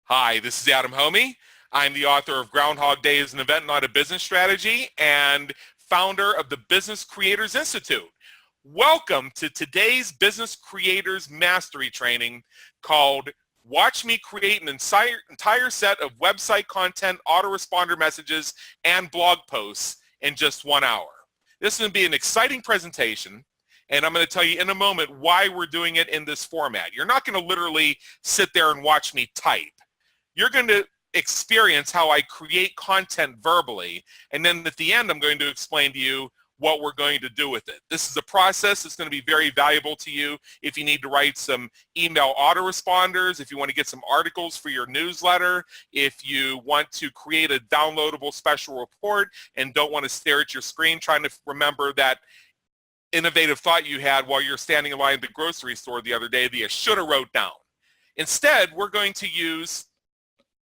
Hi, this is Adam Hommey. I'm the author of Groundhog Day is an Event, Not a Business Strategy, and founder of the Business Creators Institute. Welcome to today's Business Creators Mastery Training called Watch Me Create an Entire Set of Website Content, Autoresponder Messages, and Blog Posts in just 1 hour. This is going to be an exciting presentation, and I'm going to tell you in a moment why we're doing it in this format. You're not going to literally sit there and watch me type. You're going to experience how I create content verbally, and then at the end I'm going to explain to you what we're going to do with it. This is a process that's going to be very valuable to you if you need to write some email autoresponders, if you want to get some articles for your newsletter, if you want to create a downloadable special report and don't want to stare at your screen trying to remember that innovative thought you had while you're standing in line at the grocery store the other day that you should have wrote down. Instead, we're going to use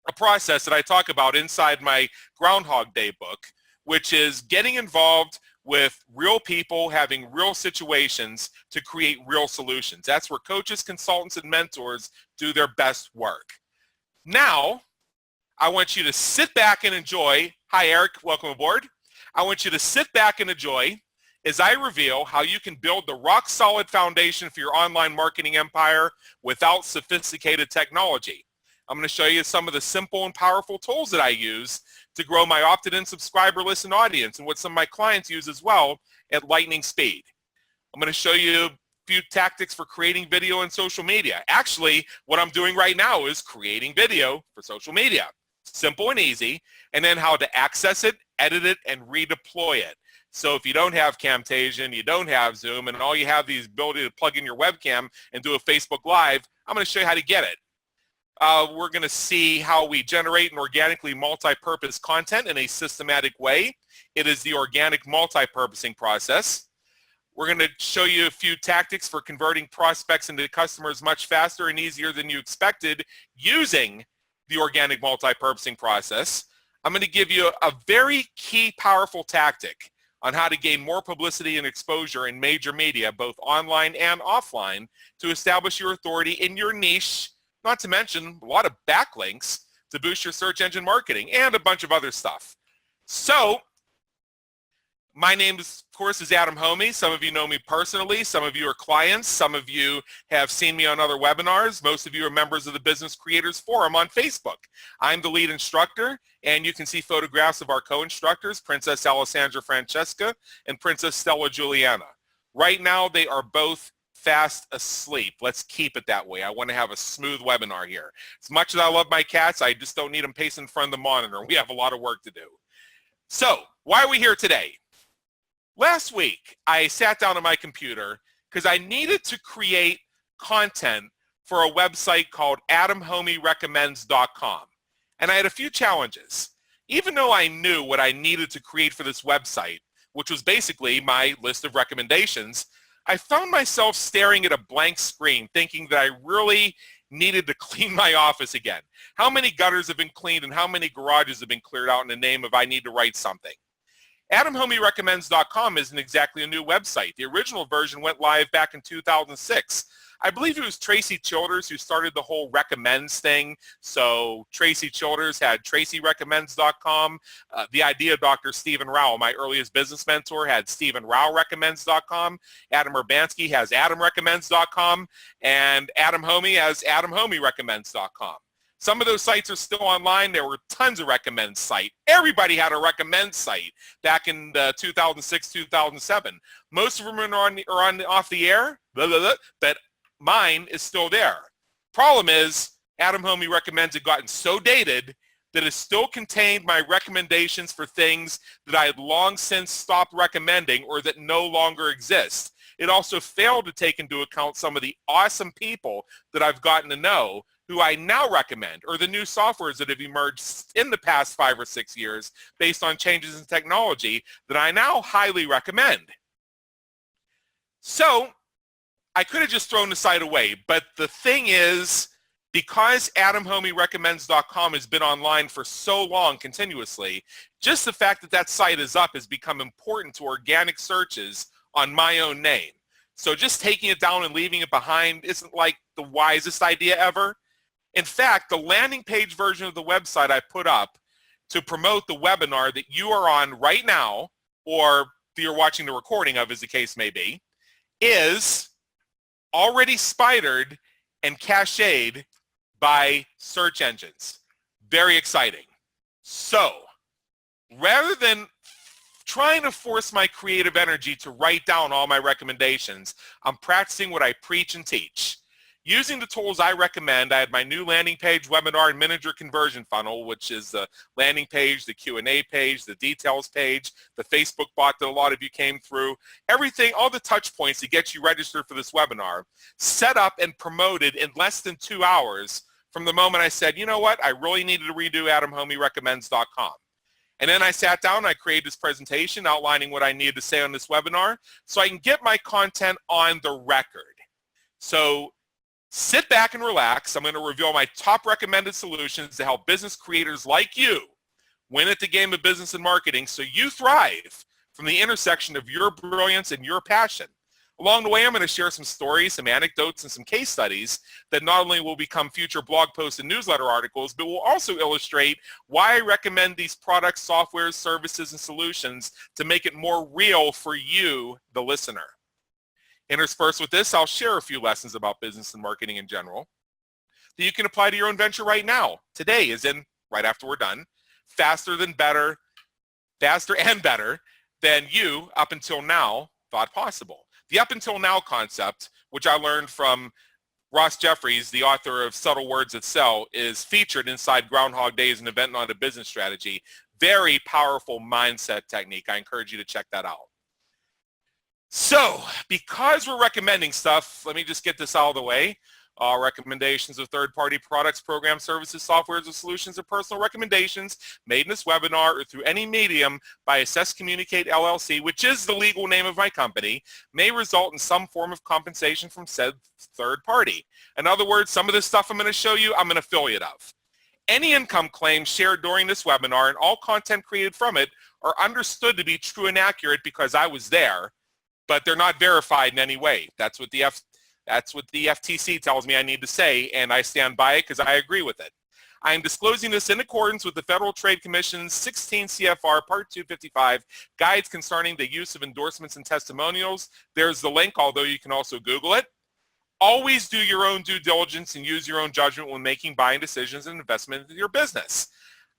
a process that I talk about inside my Groundhog Day book, which is getting involved with real people having real situations to create real solutions. That's where coaches, consultants, and mentors do their best work. Now, I want you to sit back and enjoy. Hi, Eric. Welcome aboard. I want you to sit back and enjoy as I reveal how you can build the rock-solid foundation for your online marketing empire without sophisticated technology. I'm going to show you some of the simple and powerful tools that I use to grow my opted-in subscriber list and audience, and what some of my clients use as well at lightning speed. I'm going to show you a few tactics for creating video and social media. Actually, what I'm doing right now is creating video for social media. Simple and easy, and then how to access it, edit it, and redeploy it. So if you don't have Camtasia and you don't have Zoom and all you have the ability to plug in your webcam and do a Facebook Live, I'm going to show you how to get it. We're going to see how we generate and organically multi-purpose content in a systematic way. It is the organic multi-purposing process. We're going to show you a few tactics for converting prospects into customers much faster and easier than you expected using the organic multi-purposing process. I'm going to give you a very key, powerful tactic on how to gain more publicity and exposure in major media, both online and offline, to establish your authority in your niche, not to mention a lot of backlinks to boost your search engine marketing and a bunch of other stuff. So my name, of course, is Adam Hommey. Some of you know me personally. Some of you are clients. Some of you have seen me on other webinars. Most of you are members of the Business Creators Forum on Facebook. I'm the lead instructor, and you can see photographs of our co-instructors, Princess Alessandra Francesca and Princess Stella Juliana. Right now, they are both fast asleep. Let's keep it that way. I want to have a smooth webinar here. As much as I love my cats, I just don't need them pacing in front of the monitor. We have a lot of work to do. So, why are we here today? Last week, I sat down on my computer because I needed to create content for a website called AdamHommeyRecommends.com. And I had a few challenges. Even though I knew what I needed to create for this website, which was basically my list of recommendations, I found myself staring at a blank screen thinking that I really needed to clean my office again. How many gutters have been cleaned and how many garages have been cleared out in the name of I need to write something? AdamHommeyRecommends.com isn't exactly a new website. The original version went live back in 2006. I believe it was Tracy Childers who started the whole recommends thing. So Tracy Childers had TracyRecommends.com. The idea Dr. Stephen Rao, my earliest business mentor, had StephenRaoRecommends.com. Adam Urbanski has AdamRecommends.com. And Adam Hommey has AdamHommeyRecommends.com. Some of those sites are still online. There were tons of recommend sites. Everybody had a recommend site back in 2006, 2007. Most of them are off the air, but mine is still there. Problem is, Adam Hommey Recommends had gotten so dated that it still contained my recommendations for things that I had long since stopped recommending or that no longer exist. It also failed to take into account some of the awesome people that I've gotten to know who I now recommend, or the new softwares that have emerged in the past 5 or 6 years based on changes in technology that I now highly recommend. So I could have just thrown the site away, but the thing is, because AdamHommeyRecommends.com has been online for so long continuously, just the fact that that site is up has become important to organic searches on my own name. So just taking it down and leaving it behind isn't like the wisest idea ever. In fact, the landing page version of the website I put up to promote the webinar that you are on right now, or that you're watching the recording of, as the case may be, is already spidered and cached by search engines. Very exciting. So, rather than trying to force my creative energy to write down all my recommendations, I'm practicing what I preach and teach. Using the tools I recommend, I had my new landing page, webinar, and manager conversion funnel, which is the landing page, the Q&A page, the details page, the Facebook bot that a lot of you came through, everything, all the touch points to get you registered for this webinar, set up and promoted in less than 2 hours from the moment I said, you know what, I really needed to redo AdamHommeyRecommends.com. And then I sat down and I created this presentation outlining what I needed to say on this webinar so I can get my content on the record. So sit back and relax. I'm going to reveal my top recommended solutions to help business creators like you win at the game of business and marketing so you thrive from the intersection of your brilliance and your passion. Along the way, I'm going to share some stories, some anecdotes, and some case studies that not only will become future blog posts and newsletter articles, but will also illustrate why I recommend these products, softwares, services, and solutions to make it more real for you, the listener. Interspersed with this, I'll share a few lessons about business and marketing in general that you can apply to your own venture right now. Today, as in right after we're done, faster and better than you up until now thought possible. The up until now concept, which I learned from Ross Jeffries, the author of Subtle Words That Sell, is featured inside Groundhog Days, an event, not a business strategy. Very powerful mindset technique. I encourage you to check that out. So, because we're recommending stuff, let me just get this out of the way. Recommendations of third-party products, programs, services, softwares, or solutions, or personal recommendations made in this webinar or through any medium by Assess Communicate LLC, which is the legal name of my company, may result in some form of compensation from said third party. In other words, some of this stuff I'm going to show you, I'm an affiliate of. Any income claims shared during this webinar and all content created from it are understood to be true and accurate because I was there, but they're not verified in any way. That's what the FTC tells me I need to say, and I stand by it because I agree with it. I am disclosing this in accordance with the Federal Trade Commission's 16 CFR Part 255 guides concerning the use of endorsements and testimonials. There's the link, although you can also Google it. Always do your own due diligence and use your own judgment when making buying decisions and investment in your business.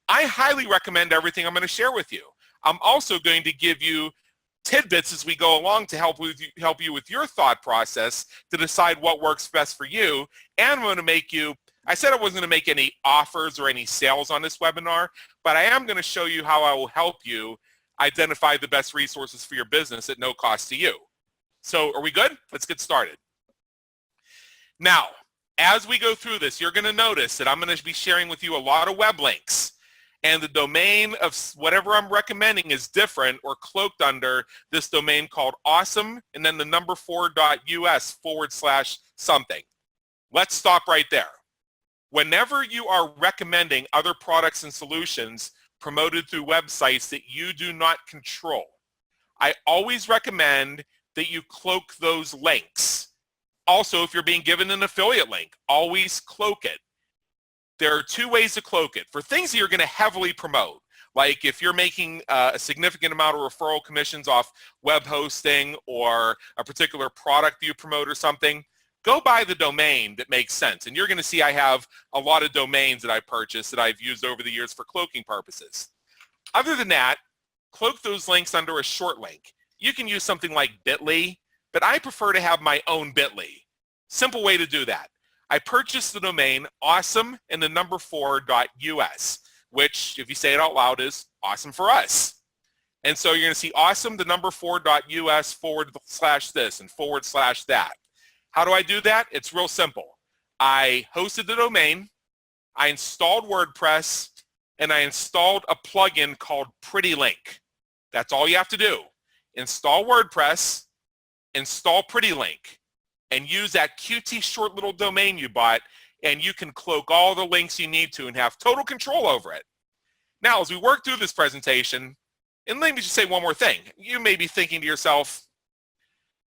I highly recommend everything I'm going to share with you. I'm also going to give you tidbits as we go along to help you with your thought process to decide what works best for you. And I'm going to make you, I said I wasn't going to make any offers or any sales on this webinar, but I am going to show you how I will help you identify the best resources for your business at no cost to you. So are we good? Let's get started. Now, as we go through this, you're going to notice that I'm going to be sharing with you a lot of web links. And the domain of whatever I'm recommending is different or cloaked under this domain called awesome and then the number 4.us/something. Let's stop right there. Whenever you are recommending other products and solutions promoted through websites that you do not control, I always recommend that you cloak those links. Also, if you're being given an affiliate link, always cloak it. There are two ways to cloak it. For things that you're going to heavily promote, like if you're making a significant amount of referral commissions off web hosting or a particular product that you promote or something, go buy the domain that makes sense. And you're going to see I have a lot of domains that I purchased that I've used over the years for cloaking purposes. Other than that, cloak those links under a short link. You can use something like bit.ly, but I prefer to have my own bit.ly. Simple way to do that. I purchased the domain awesome and the number 4.us, which, if you say it out loud, is awesome for us. And so you're going to see awesome, the number 4.us /this and /that. How do I do that? It's real simple. I hosted the domain, I installed WordPress, and I installed a plugin called Pretty Link. That's all you have to do. Install WordPress, install Pretty Link, and use that QT short little domain you bought, and you can cloak all the links you need to and have total control over it. Now, as we work through this presentation, and let me just say one more thing. You may be thinking to yourself,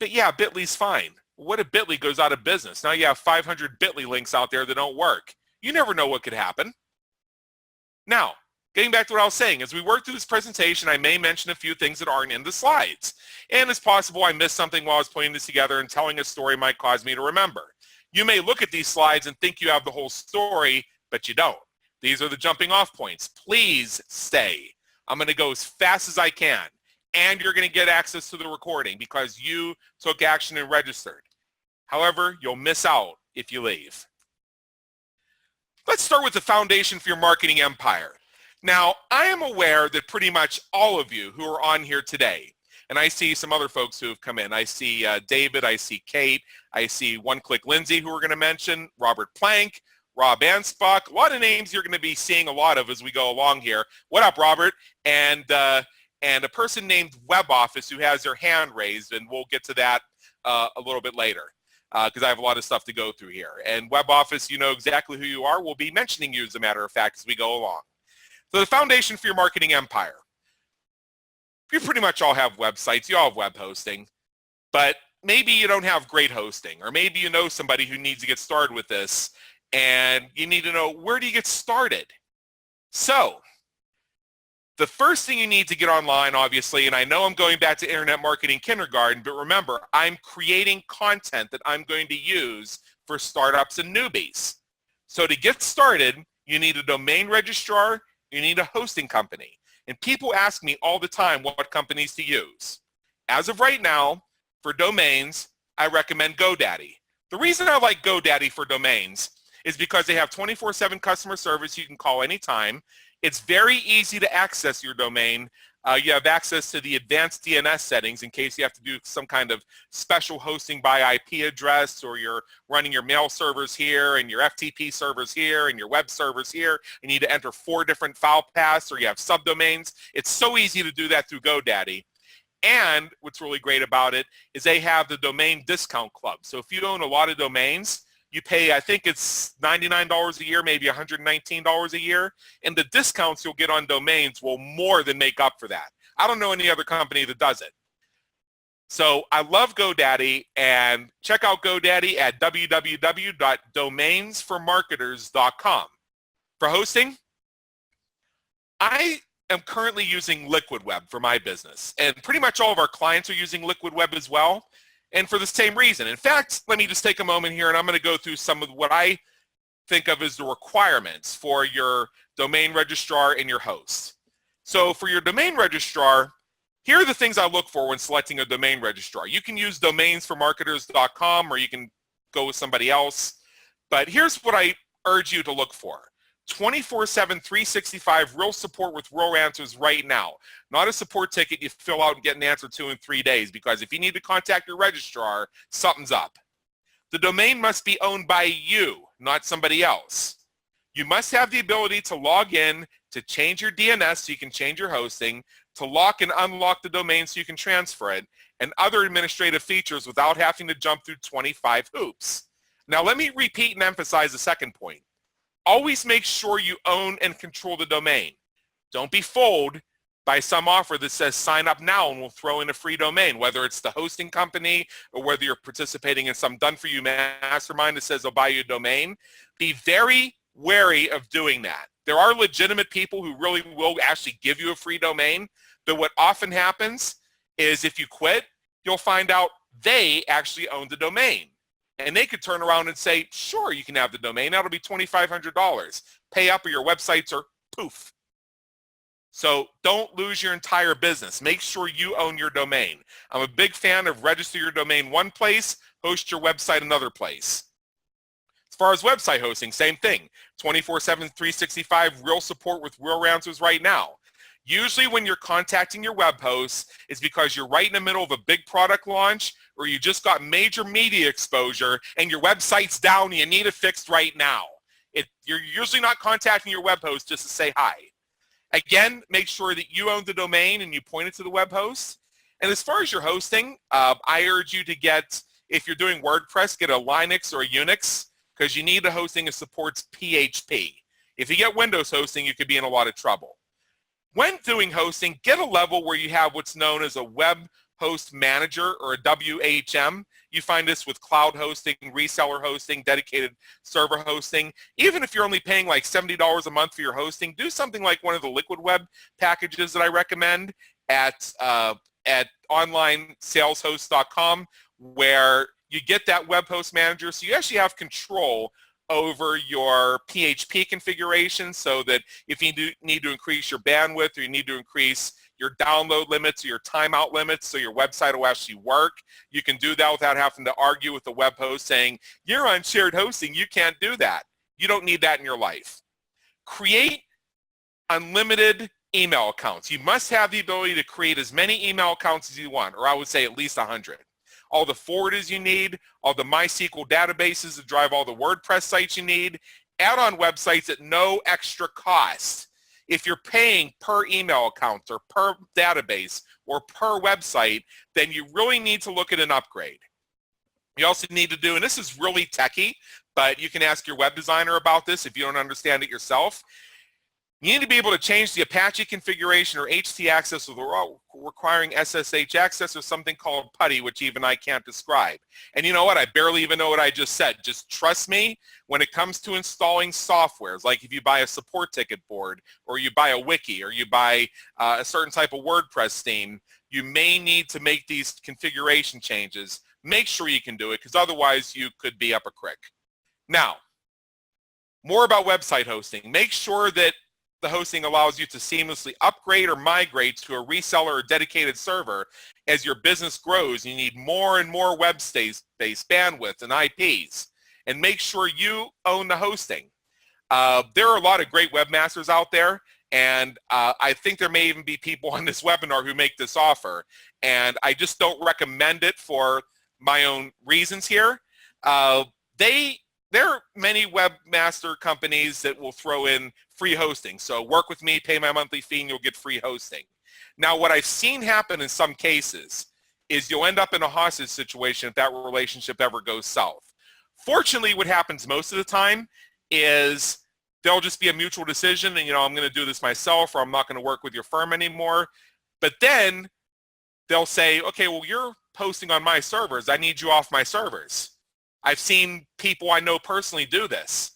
but yeah, bit.ly's fine. What if bit.ly goes out of business? Now you have 500 bit.ly links out there that don't work. You never know what could happen. Now, getting back to what I was saying, as we work through this presentation, I may mention a few things that aren't in the slides. And it's possible I missed something while I was putting this together, and telling a story might cause me to remember. You may look at these slides and think you have the whole story, but you don't. These are the jumping off points. Please stay. I'm going to go as fast as I can. And you're going to get access to the recording because you took action and registered. However, you'll miss out if you leave. Let's start with the foundation for your marketing empire. Now, I am aware that pretty much all of you who are on here today, and I see some other folks who have come in. I see David, I see Kate, I see One Click Lindsay, who we're going to mention, Robert Plank, Rob Ansbach, a lot of names you're going to be seeing a lot of as we go along here. What up, Robert? And a person named Web Office who has their hand raised, and we'll get to that a little bit later because I have a lot of stuff to go through here. And Web Office, you know exactly who you are. We'll be mentioning you, as a matter of fact, as we go along. So the foundation for your marketing empire. You pretty much all have websites. You all have web hosting. But maybe you don't have great hosting, or maybe you know somebody who needs to get started with this, and you need to know, where do you get started? So the first thing you need to get online, obviously, and I know I'm going back to Internet Marketing Kindergarten, but remember, I'm creating content that I'm going to use for startups and newbies. So to get started, you need a domain registrar, you need a hosting company. And people ask me all the time what companies to use. As of right now, for domains, I recommend GoDaddy. The reason I like GoDaddy for domains is because they have 24/7 customer service. You can call anytime. It's very easy to access your domain. You have access to the advanced DNS settings in case you have to do some kind of special hosting by IP address, or you're running your mail servers here and your FTP servers here and your web servers here. You need to enter 4 different file paths, or you have subdomains. It's so easy to do that through GoDaddy. And what's really great about it is they have the domain discount club. So if you own a lot of domains, you pay, I think it's $99 a year, maybe $119 a year, and the discounts you'll get on domains will more than make up for that. I don't know any other company that does it. So I love GoDaddy, and check out GoDaddy at www.domainsformarketers.com. For hosting, I am currently using Liquid Web for my business, and pretty much all of our clients are using Liquid Web as well. And for the same reason. In fact, let me just take a moment here, and I'm going to go through some of what I think of as the requirements for your domain registrar and your host. So for your domain registrar, here are the things I look for when selecting a domain registrar. You can use domainsformarketers.com, or you can go with somebody else. But here's what I urge you to look for. 24/7, 365 real support with real answers right now. Not a support ticket you fill out and get an answer to in 3 days, because if you need to contact your registrar, something's up. The domain must be owned by you, not somebody else. You must have the ability to log in, to change your DNS so you can change your hosting, to lock and unlock the domain so you can transfer it, and other administrative features without having to jump through 25 hoops. Now let me repeat and emphasize the second point. Always make sure you own and control the domain. Don't be fooled by some offer that says sign up now and we'll throw in a free domain, whether it's the hosting company or whether you're participating in some done-for-you mastermind that says they'll buy you a domain. Be very wary of doing that. There are legitimate people who really will actually give you a free domain, but what often happens is if you quit, you'll find out they actually own the domain. And they could turn around and say, sure, you can have the domain. That'll be $2,500. Pay up or your websites are poof. So don't lose your entire business. Make sure you own your domain. I'm a big fan of register your domain one place, host your website another place. As far as website hosting, same thing. 24/7, 365, real support with real answers right now. Usually when you're contacting your web hosts, it's because you're right in the middle of a big product launch, or you just got major media exposure and your website's down and you need it fixed right now. You're usually not contacting your web host just to say hi. Again, make sure that you own the domain and you point it to the web host. And as far as your hosting, I urge you to get, if you're doing WordPress, get a Linux or a Unix, because you need a hosting that supports PHP. If you get Windows hosting, you could be in a lot of trouble. When doing hosting, get a level where you have what's known as a web host manager, or a WHM. You find this with cloud hosting, reseller hosting, dedicated server hosting. Even if you're only paying like $70 a month for your hosting, do something like one of the Liquid Web packages that I recommend at onlinesaleshost.com, where you get that web host manager, so you actually have control over your PHP configuration, so that if you need to increase your bandwidth, or you need to increase your download limits or your timeout limits so your website will actually work, you can do that without having to argue with the web host saying, you're on shared hosting, you can't do that. You don't need that in your life. Create unlimited email accounts. You must have the ability to create as many email accounts as you want, or I would say at least 100. All the forwarders you need, all the MySQL databases to drive all the WordPress sites you need, add-on websites at no extra cost. If you're paying per email account or per database or per website, then you really need to look at an upgrade. You also need to do, and this is really techy, but you can ask your web designer about this if you don't understand it yourself. You need to be able to change the Apache configuration or HT access without requiring SSH access, or something called PuTTY, which even I can't describe. And you know what? I barely even know what I just said. Just trust me when it comes to installing softwares, like if you buy a support ticket board, or you buy a wiki, or you buy a certain type of WordPress theme, you may need to make these configuration changes. Make sure you can do it, because otherwise you could be up a creek. Now, more about website hosting. Make sure that the hosting allows you to seamlessly upgrade or migrate to a reseller or dedicated server. As your business grows, you need more and more web space, bandwidth, and IPs. And make sure you own the hosting. There are a lot of great webmasters out there, and I think there may even be people on this webinar who make this offer. And I just don't recommend it for my own reasons here. There are many webmaster companies that will throw in free hosting. So work with me, pay my monthly fee, and you'll get free hosting. Now, what I've seen happen in some cases is you'll end up in a hostage situation if that relationship ever goes south. Fortunately, what happens most of the time is there'll just be a mutual decision, and I'm going to do this myself, or I'm not going to work with your firm anymore. But then they'll say, okay, well, you're posting on my servers. I need you off my servers. I've seen people I know personally do this.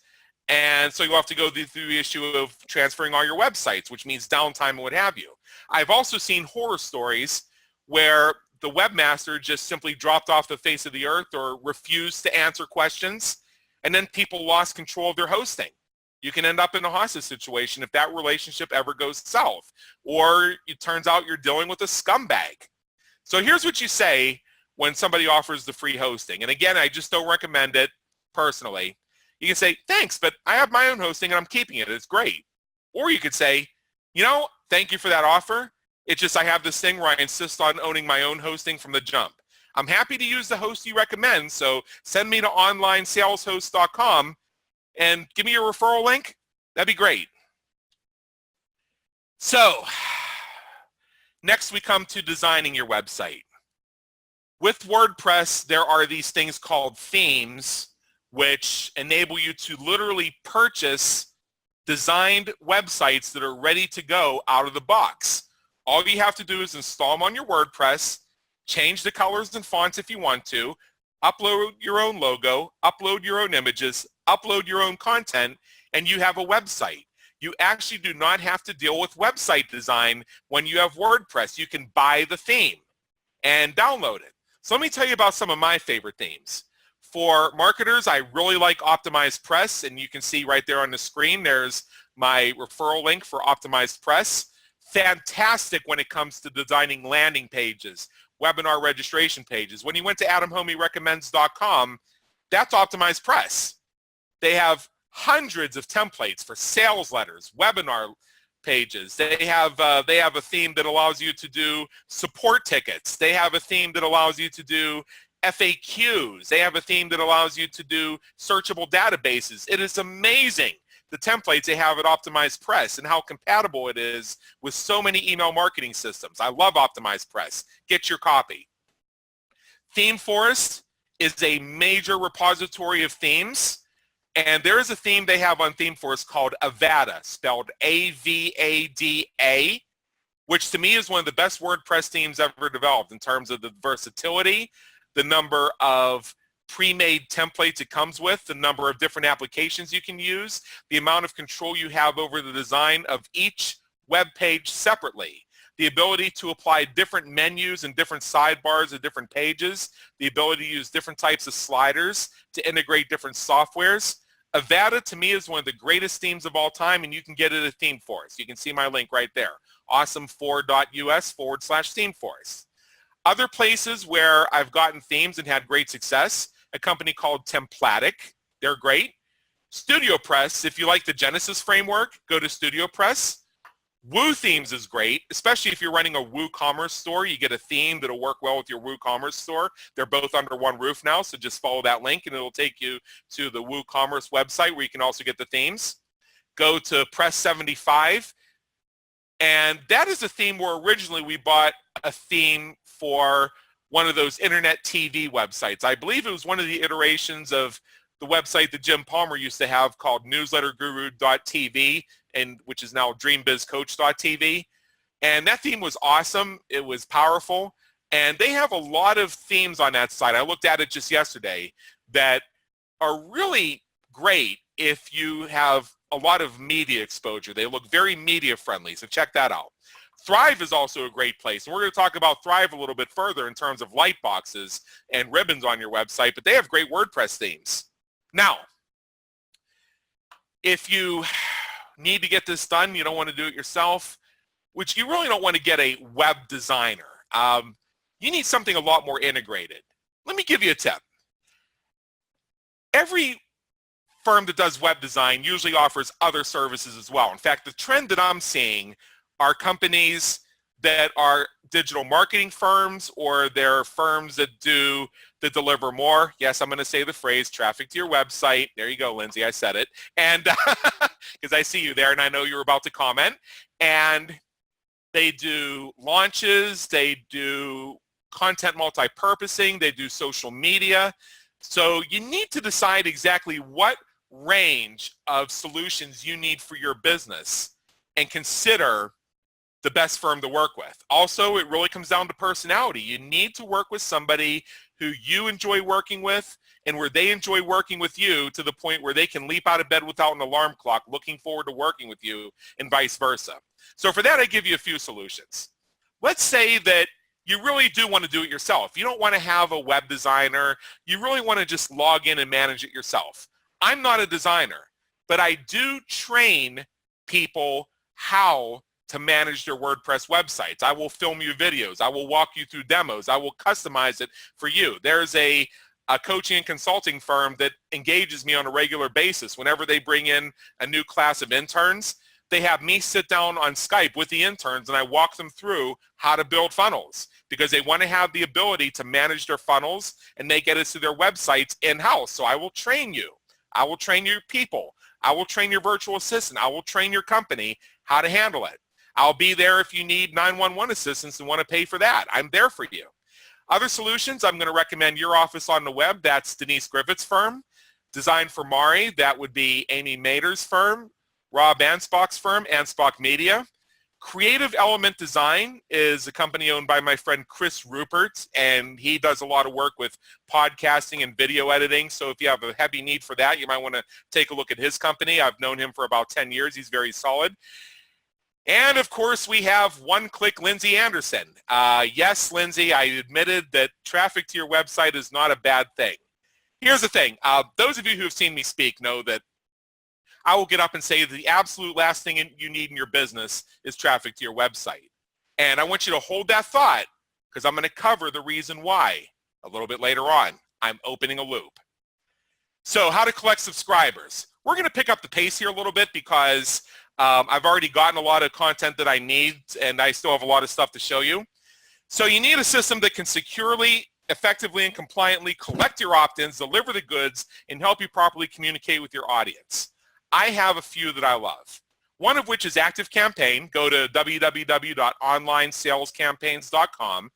And so you'll have to go through the issue of transferring all your websites, which means downtime and what have you. I've also seen horror stories where the webmaster just simply dropped off the face of the earth or refused to answer questions, and then people lost control of their hosting. You can end up in a hostage situation if that relationship ever goes south, or it turns out you're dealing with a scumbag. So here's what you say when somebody offers the free hosting. And again, I just don't recommend it personally. You can say, thanks, but I have my own hosting and I'm keeping it. It's great. Or you could say, thank you for that offer. It's just I have this thing where I insist on owning my own hosting from the jump. I'm happy to use the host you recommend, so send me to onlinesaleshost.com and give me your referral link. That'd be great. So, next we come to designing your website. With WordPress, there are these things called themes, which enable you to literally purchase designed websites that are ready to go out of the box. All you have to do is install them on your WordPress, change the colors and fonts if you want to, upload your own logo, upload your own images, upload your own content, and you have a website. You actually do not have to deal with website design when you have WordPress. You can buy the theme and download it. So let me tell you about some of my favorite themes. For marketers, I really like Optimized Press, and you can see right there on the screen, there's my referral link for Optimized Press. Fantastic when it comes to designing landing pages, webinar registration pages. When you went to AdamHommeyRecommends.com, that's Optimized Press. They have hundreds of templates for sales letters, webinar pages. They have a theme that allows you to do support tickets. They have a theme that allows you to do FAQs. They have a theme that allows you to do searchable databases. It is amazing the templates they have at Optimized Press and how compatible it is with so many email marketing systems. I love Optimized Press. Get your copy. ThemeForest is a major repository of themes. And there is a theme they have on ThemeForest called Avada, spelled A-V-A-D-A, which to me is one of the best WordPress themes ever developed in terms of the versatility, the number of pre-made templates it comes with, the number of different applications you can use, the amount of control you have over the design of each web page separately, the ability to apply different menus and different sidebars of different pages, the ability to use different types of sliders to integrate different softwares. Avada to me is one of the greatest themes of all time, and you can get it at ThemeForest. You can see my link right there, awesome4.us/ThemeForest. Other places where I've gotten themes and had great success, a company called Templatic. They're great. StudioPress, if you like the Genesis framework, go to StudioPress. Woo Themes is great, especially if you're running a WooCommerce store. You get a theme that'll work well with your WooCommerce store. They're both under one roof now, so just follow that link and it'll take you to the WooCommerce website where you can also get the themes. Go to Press75, and that is a theme where originally we bought a theme for one of those internet TV websites. I believe it was one of the iterations of the website that Jim Palmer used to have called newsletterguru.tv, and which is now dreambizcoach.tv. And that theme was awesome. It was powerful. And they have a lot of themes on that site. I looked at it just yesterday that are really great if you have a lot of media exposure. They look very media friendly, so check that out. Thrive is also a great place, and we're going to talk about Thrive a little bit further in terms of light boxes and ribbons on your website, but they have great WordPress themes. Now, if you need to get this done, you don't want to do it yourself, which you really don't want to get a web designer. You need something a lot more integrated. Let me give you a tip. Every firm that does web design usually offers other services as well. In fact, the trend that I'm seeing are companies that are digital marketing firms, or they're firms that deliver more. Yes, I'm going to say the phrase traffic to your website. There you go, Lindsay, I said it. And because I see you there and I know you're about to comment. And they do launches, they do content multipurposing, they do social media. So you need to decide exactly what range of solutions you need for your business and consider the best firm to work with. Also, it really comes down to personality. You need to work with somebody who you enjoy working with and where they enjoy working with you to the point where they can leap out of bed without an alarm clock looking forward to working with you, and vice versa. So for that, I give you a few solutions. Let's say that you really do want to do it yourself. You don't want to have a web designer. You really want to just log in and manage it yourself. I'm not a designer, but I do train people how to manage their WordPress websites. I will film you videos. I will walk you through demos. I will customize it for you. There's a coaching and consulting firm that engages me on a regular basis. Whenever they bring in a new class of interns, they have me sit down on Skype with the interns and I walk them through how to build funnels, because they want to have the ability to manage their funnels and make edits to their websites in-house. So I will train you. I will train your people. I will train your virtual assistant. I will train your company how to handle it. I'll be there if you need 911 assistance and want to pay for that. I'm there for you. Other solutions, I'm going to recommend Your Office on the Web. That's Denise Griffith's firm. Design for Mari, that would be Amy Mader's firm. Rob Ansbach's firm, Ansbach Media. Creative Element Design is a company owned by my friend Chris Rupert, and he does a lot of work with podcasting and video editing. So if you have a heavy need for that, you might want to take a look at his company. I've known him for about 10 years. He's very solid. And of course, we have One Click Lindsay Anderson. Yes, Lindsay, I admitted that traffic to your website is not a bad thing. Here's the thing. Those of you who have seen me speak know that I will get up and say the absolute last thing you need in your business is traffic to your website. And I want you to hold that thought, because I'm going to cover the reason why a little bit later on. I'm opening a loop. So how to collect subscribers. We're going to pick up the pace here a little bit because I've already gotten a lot of content that I need, and I still have a lot of stuff to show you. So you need a system that can securely, effectively, and compliantly collect your opt-ins, deliver the goods, and help you properly communicate with your audience. I have a few that I love. One of which is ActiveCampaign. Go to www.onlinesalescampaigns.com.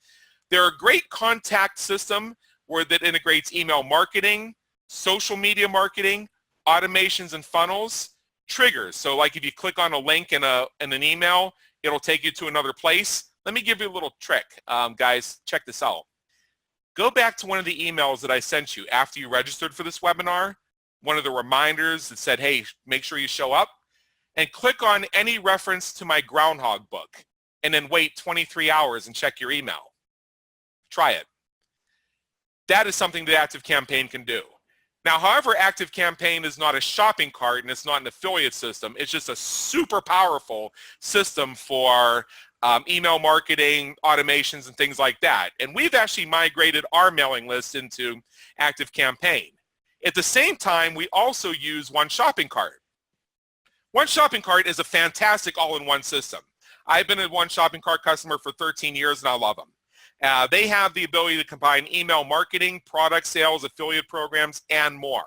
They're a great contact system that integrates email marketing, social media marketing, automations and funnels, triggers. So like if you click on a link in an email, it'll take you to another place. Let me give you a little trick. Guys, check this out. go back to one of the emails that I sent you after you registered for this webinar, one of the reminders that said, hey, make sure you show up, and click on any reference to my Groundhog book, and then wait 23 hours and check your email. Try it. That is something that ActiveCampaign can do. Now, however, ActiveCampaign is not a shopping cart and it's not an affiliate system. It's just a super powerful system for email marketing, automations, and things like that. And we've actually migrated our mailing list into ActiveCampaign. At the same time, we also use One Shopping Cart. One Shopping Cart is a fantastic all-in-one system. I've been a One Shopping Cart customer for 13 years and I love them. They have the ability to combine email marketing, product sales, affiliate programs, and more.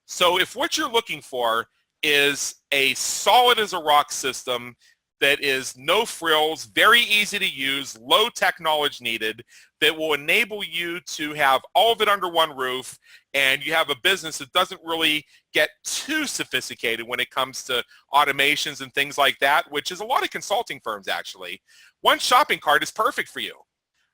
So if what you're looking for is a solid as a rock system that is no frills, very easy to use, low tech knowledge needed, that will enable you to have all of it under one roof, and you have a business that doesn't really get too sophisticated when it comes to automations and things like that, which is a lot of consulting firms actually, One Shopping Cart is perfect for you.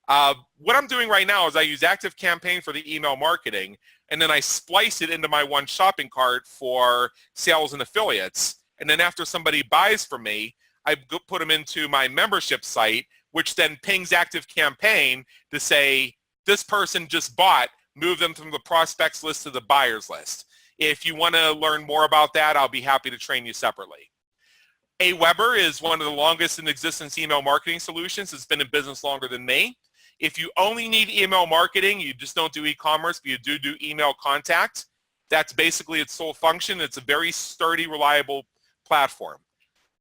What I'm doing right now is I use ActiveCampaign for the email marketing, and then I splice it into my One Shopping Cart for sales and affiliates. And then after somebody buys from me, I put them into my membership site, which then pings ActiveCampaign to say, this person just bought, move them from the prospects list to the buyers list. If you want to learn more about that, I'll be happy to train you separately. Aweber is one of the longest in existence email marketing solutions. It's been in business longer than me. If you only need email marketing, you just don't do e-commerce, but you do email contact, that's basically its sole function. It's a very sturdy, reliable platform.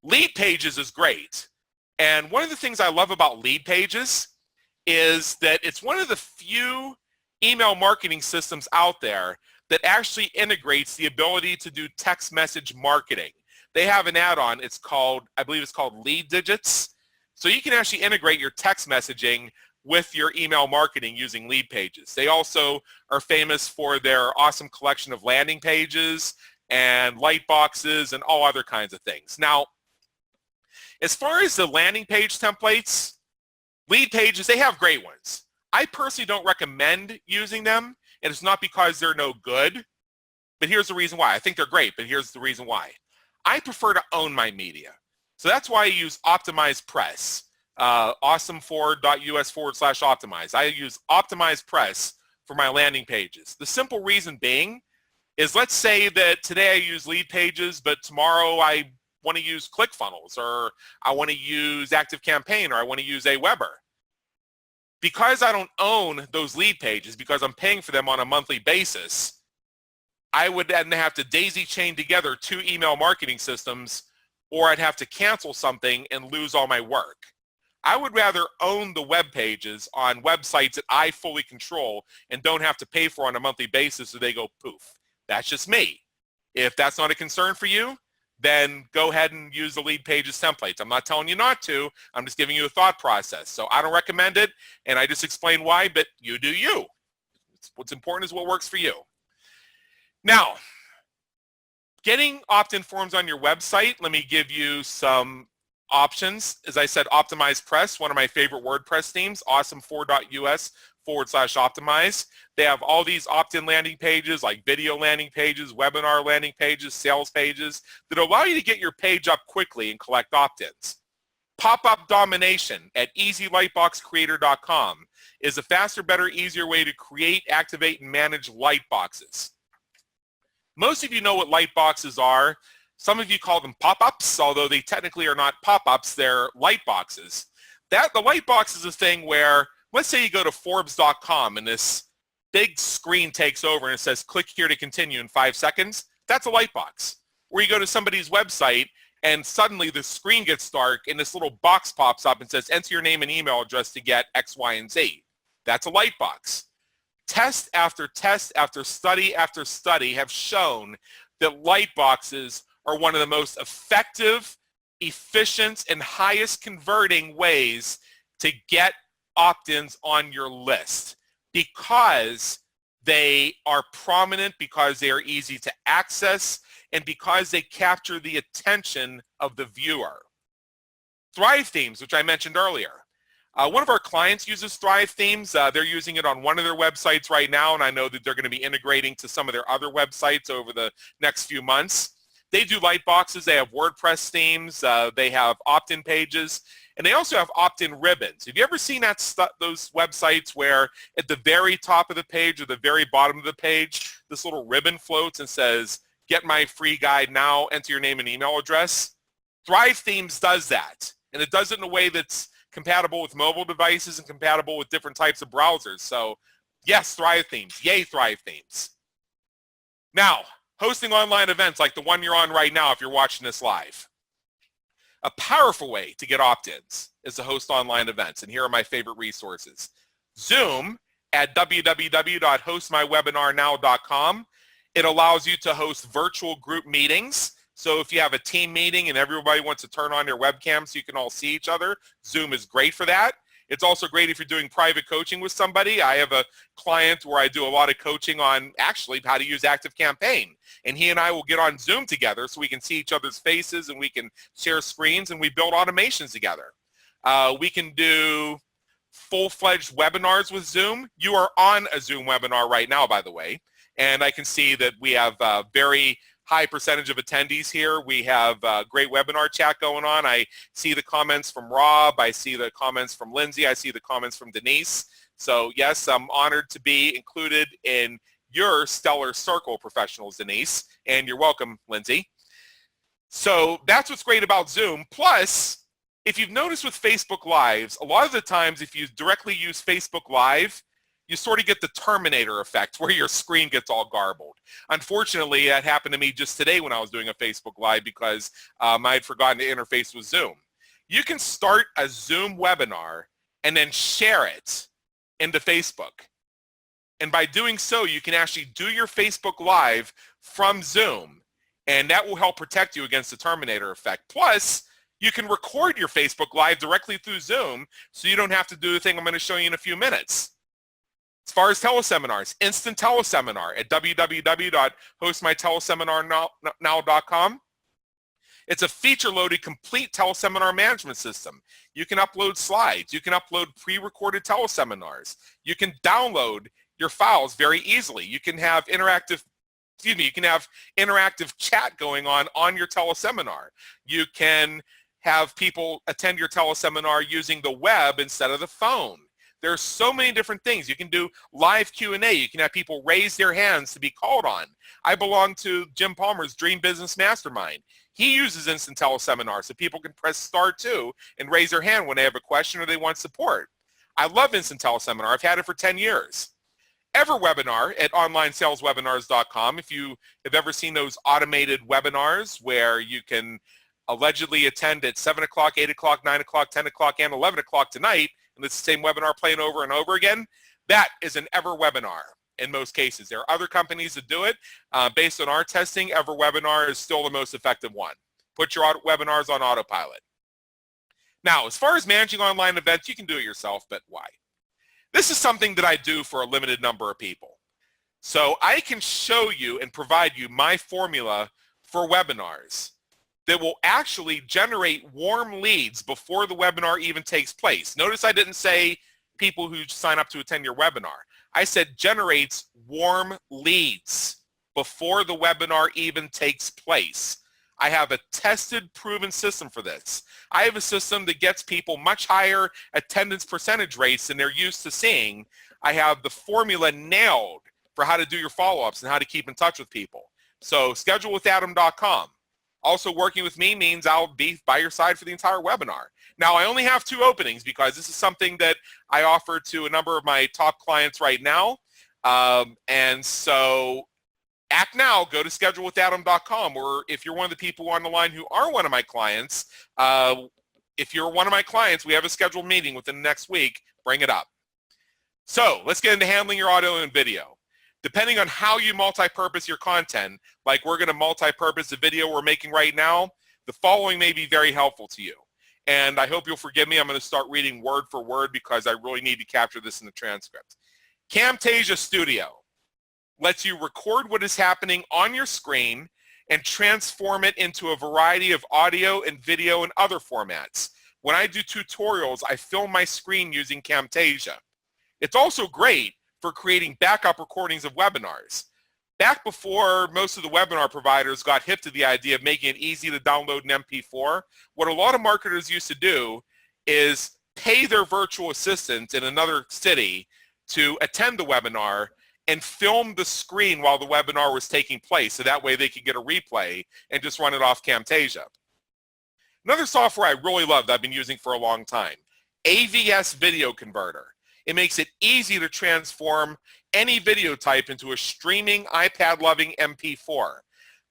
Lead Pages is great. And one of the things I love about Lead Pages is that it's one of the few email marketing systems out there that actually integrates the ability to do text message marketing. They have an add-on, it's called, I believe it's called Lead Digits. So you can actually integrate your text messaging with your email marketing using Lead Pages. They also are famous for their awesome collection of landing pages and light boxes and all other kinds of things. Now, as far as the landing page templates, Lead Pages, they have great ones. I personally don't recommend using them, and it's not because they're no good, but here's the reason why. I think they're great, but here's the reason why. I prefer to own my media. So that's why I use Optimize Press. awesome4.us/optimize. I use Optimize Press for my landing pages. The simple reason being is, let's say that today I use Lead Pages, but tomorrow I want to use ClickFunnels, or I want to use ActiveCampaign, or I want to use Aweber. Because I don't own those lead pages, because I'm paying for them on a monthly basis, I would then have to daisy chain together two email marketing systems, or I'd have to cancel something and lose all my work. I would rather own the web pages on websites that I fully control and don't have to pay for on a monthly basis so they go poof. That's just me. If that's not a concern for you, then go ahead and use the Lead Pages templates. I'm not telling you not to. I'm just giving you a thought process. So I don't recommend it, and I just explained why, but you do you. What's important is what works for you. Now, getting opt-in forms on your website, let me give you some options. As I said, Optimize Press, one of my favorite WordPress themes, awesome4.us/optimize. They have all these opt-in landing pages, like video landing pages, webinar landing pages, sales pages, that allow you to get your page up quickly and collect opt-ins. Pop-up domination at easylightboxcreator.com is a faster, better, easier way to create, activate, and manage light boxes. Most of you know what light boxes are. Some of you call them pop-ups, although they technically are not pop-ups, they're light boxes. The light box is a thing where, let's say you go to Forbes.com and this big screen takes over and it says, click here to continue in 5 seconds. That's a light box. Or you go to somebody's website and suddenly the screen gets dark and this little box pops up and says, enter your name and email address to get X, Y, and Z. That's a light box. Test after test after study have shown that light boxes are one of the most effective, efficient, and highest converting ways to get opt-ins on your list, because they are prominent, because they are easy to access, and because they capture the attention of the viewer. Thrive themes, which I mentioned earlier. One of our clients uses Thrive Themes. They're using it on one of their websites right now, and I know that they're going to be integrating to some of their other websites over the next few months. They do light boxes. They have WordPress themes. They have opt-in pages, and they also have opt-in ribbons. Have you ever seen those websites where at the very top of the page or the very bottom of the page, this little ribbon floats and says, "Get my free guide now, enter your name and email address"? Thrive Themes does that, and it does it in a way that's compatible with mobile devices and compatible with different types of browsers. So yes, Thrive Themes. Yay, Thrive Themes. Now, hosting online events like the one you're on right now if you're watching this live. A powerful way to get opt-ins is to host online events, and here are my favorite resources. Zoom at www.hostmywebinarnow.com. It allows you to host virtual group meetings. So if you have a team meeting and everybody wants to turn on their webcam so you can all see each other, Zoom is great for that. It's also great if you're doing private coaching with somebody. I have a client where I do a lot of coaching on actually how to use ActiveCampaign. And he and I will get on Zoom together so we can see each other's faces and we can share screens and we build automations together. We can do full-fledged webinars with Zoom. You are on a Zoom webinar right now, by the way. And I can see that we have very high percentage of attendees here. We have a great webinar chat going on. I see the comments from Rob. I see the comments from Lindsay. I see the comments from Denise. So yes, I'm honored to be included in your stellar circle, professionals, Denise, and you're welcome, Lindsay. So that's what's great about Zoom. Plus, if you've noticed with Facebook Lives, a lot of the times if you directly use Facebook Live, you sort of get the Terminator effect where your screen gets all garbled. Unfortunately, that happened to me just today when I was doing a Facebook Live because I had forgotten to interface with Zoom. You can start a Zoom webinar and then share it into Facebook. And by doing so, you can actually do your Facebook Live from Zoom, and that will help protect you against the Terminator effect. Plus, you can record your Facebook Live directly through Zoom, so you don't have to do the thing I'm going to show you in a few minutes. As far as teleseminars, instant teleseminar at www.hostmyteleseminarnow.com. It's a feature-loaded complete teleseminar management system. You can upload slides. You can upload pre-recorded teleseminars. You can download your files very easily. You can have interactive chat going on your teleseminar. You can have people attend your teleseminar using the web instead of the phone. There's so many different things. You can do live Q&A. You can have people raise their hands to be called on. I belong to Jim Palmer's Dream Business Mastermind. He uses instant teleseminar so people can press *2 and raise their hand when they have a question or they want support. I love instant teleseminar. I've had it for 10 years. EverWebinar at onlinesaleswebinars.com. If you have ever seen those automated webinars where you can allegedly attend at 7 o'clock, 8 o'clock, 9 o'clock, 10 o'clock, and 11 o'clock tonight, and it's the same webinar playing over and over again, that is an EverWebinar in most cases. There are other companies that do it. Based on our testing, EverWebinar is still the most effective one. Put your webinars on autopilot. Now, as far as managing online events, you can do it yourself, but why? This is something that I do for a limited number of people. So I can show you and provide you my formula for webinars that will actually generate warm leads before the webinar even takes place. Notice I didn't say people who sign up to attend your webinar. I said generates warm leads before the webinar even takes place. I have a tested, proven system for this. I have a system that gets people much higher attendance percentage rates than they're used to seeing. I have the formula nailed for how to do your follow-ups and how to keep in touch with people. So schedulewithadam.com. Also working with me means I'll be by your side for the entire webinar. Now, I only have 2 openings because this is something that I offer to a number of my top clients right now. And so act now, go to schedulewithadam.com, or if you're one of the people on the line who are one of my clients, if you're one of my clients, we have a scheduled meeting within the next week, bring it up. So let's get into handling your audio and video. Depending on how you multi-purpose your content, like we're going to multi-purpose the video we're making right now, the following may be very helpful to you. And I hope you'll forgive me. I'm going to start reading word for word because I really need to capture this in the transcript. Camtasia Studio lets you record what is happening on your screen and transform it into a variety of audio and video and other formats. When I do tutorials, I film my screen using Camtasia. It's also great for creating backup recordings of webinars. Back before most of the webinar providers got hip to the idea of making it easy to download an MP4, what a lot of marketers used to do is pay their virtual assistant in another city to attend the webinar and film the screen while the webinar was taking place, so that way they could get a replay and just run it off Camtasia. Another software I really love that I've been using for a long time, AVS Video Converter. It makes it easy to transform any video type into a streaming, iPad-loving MP4.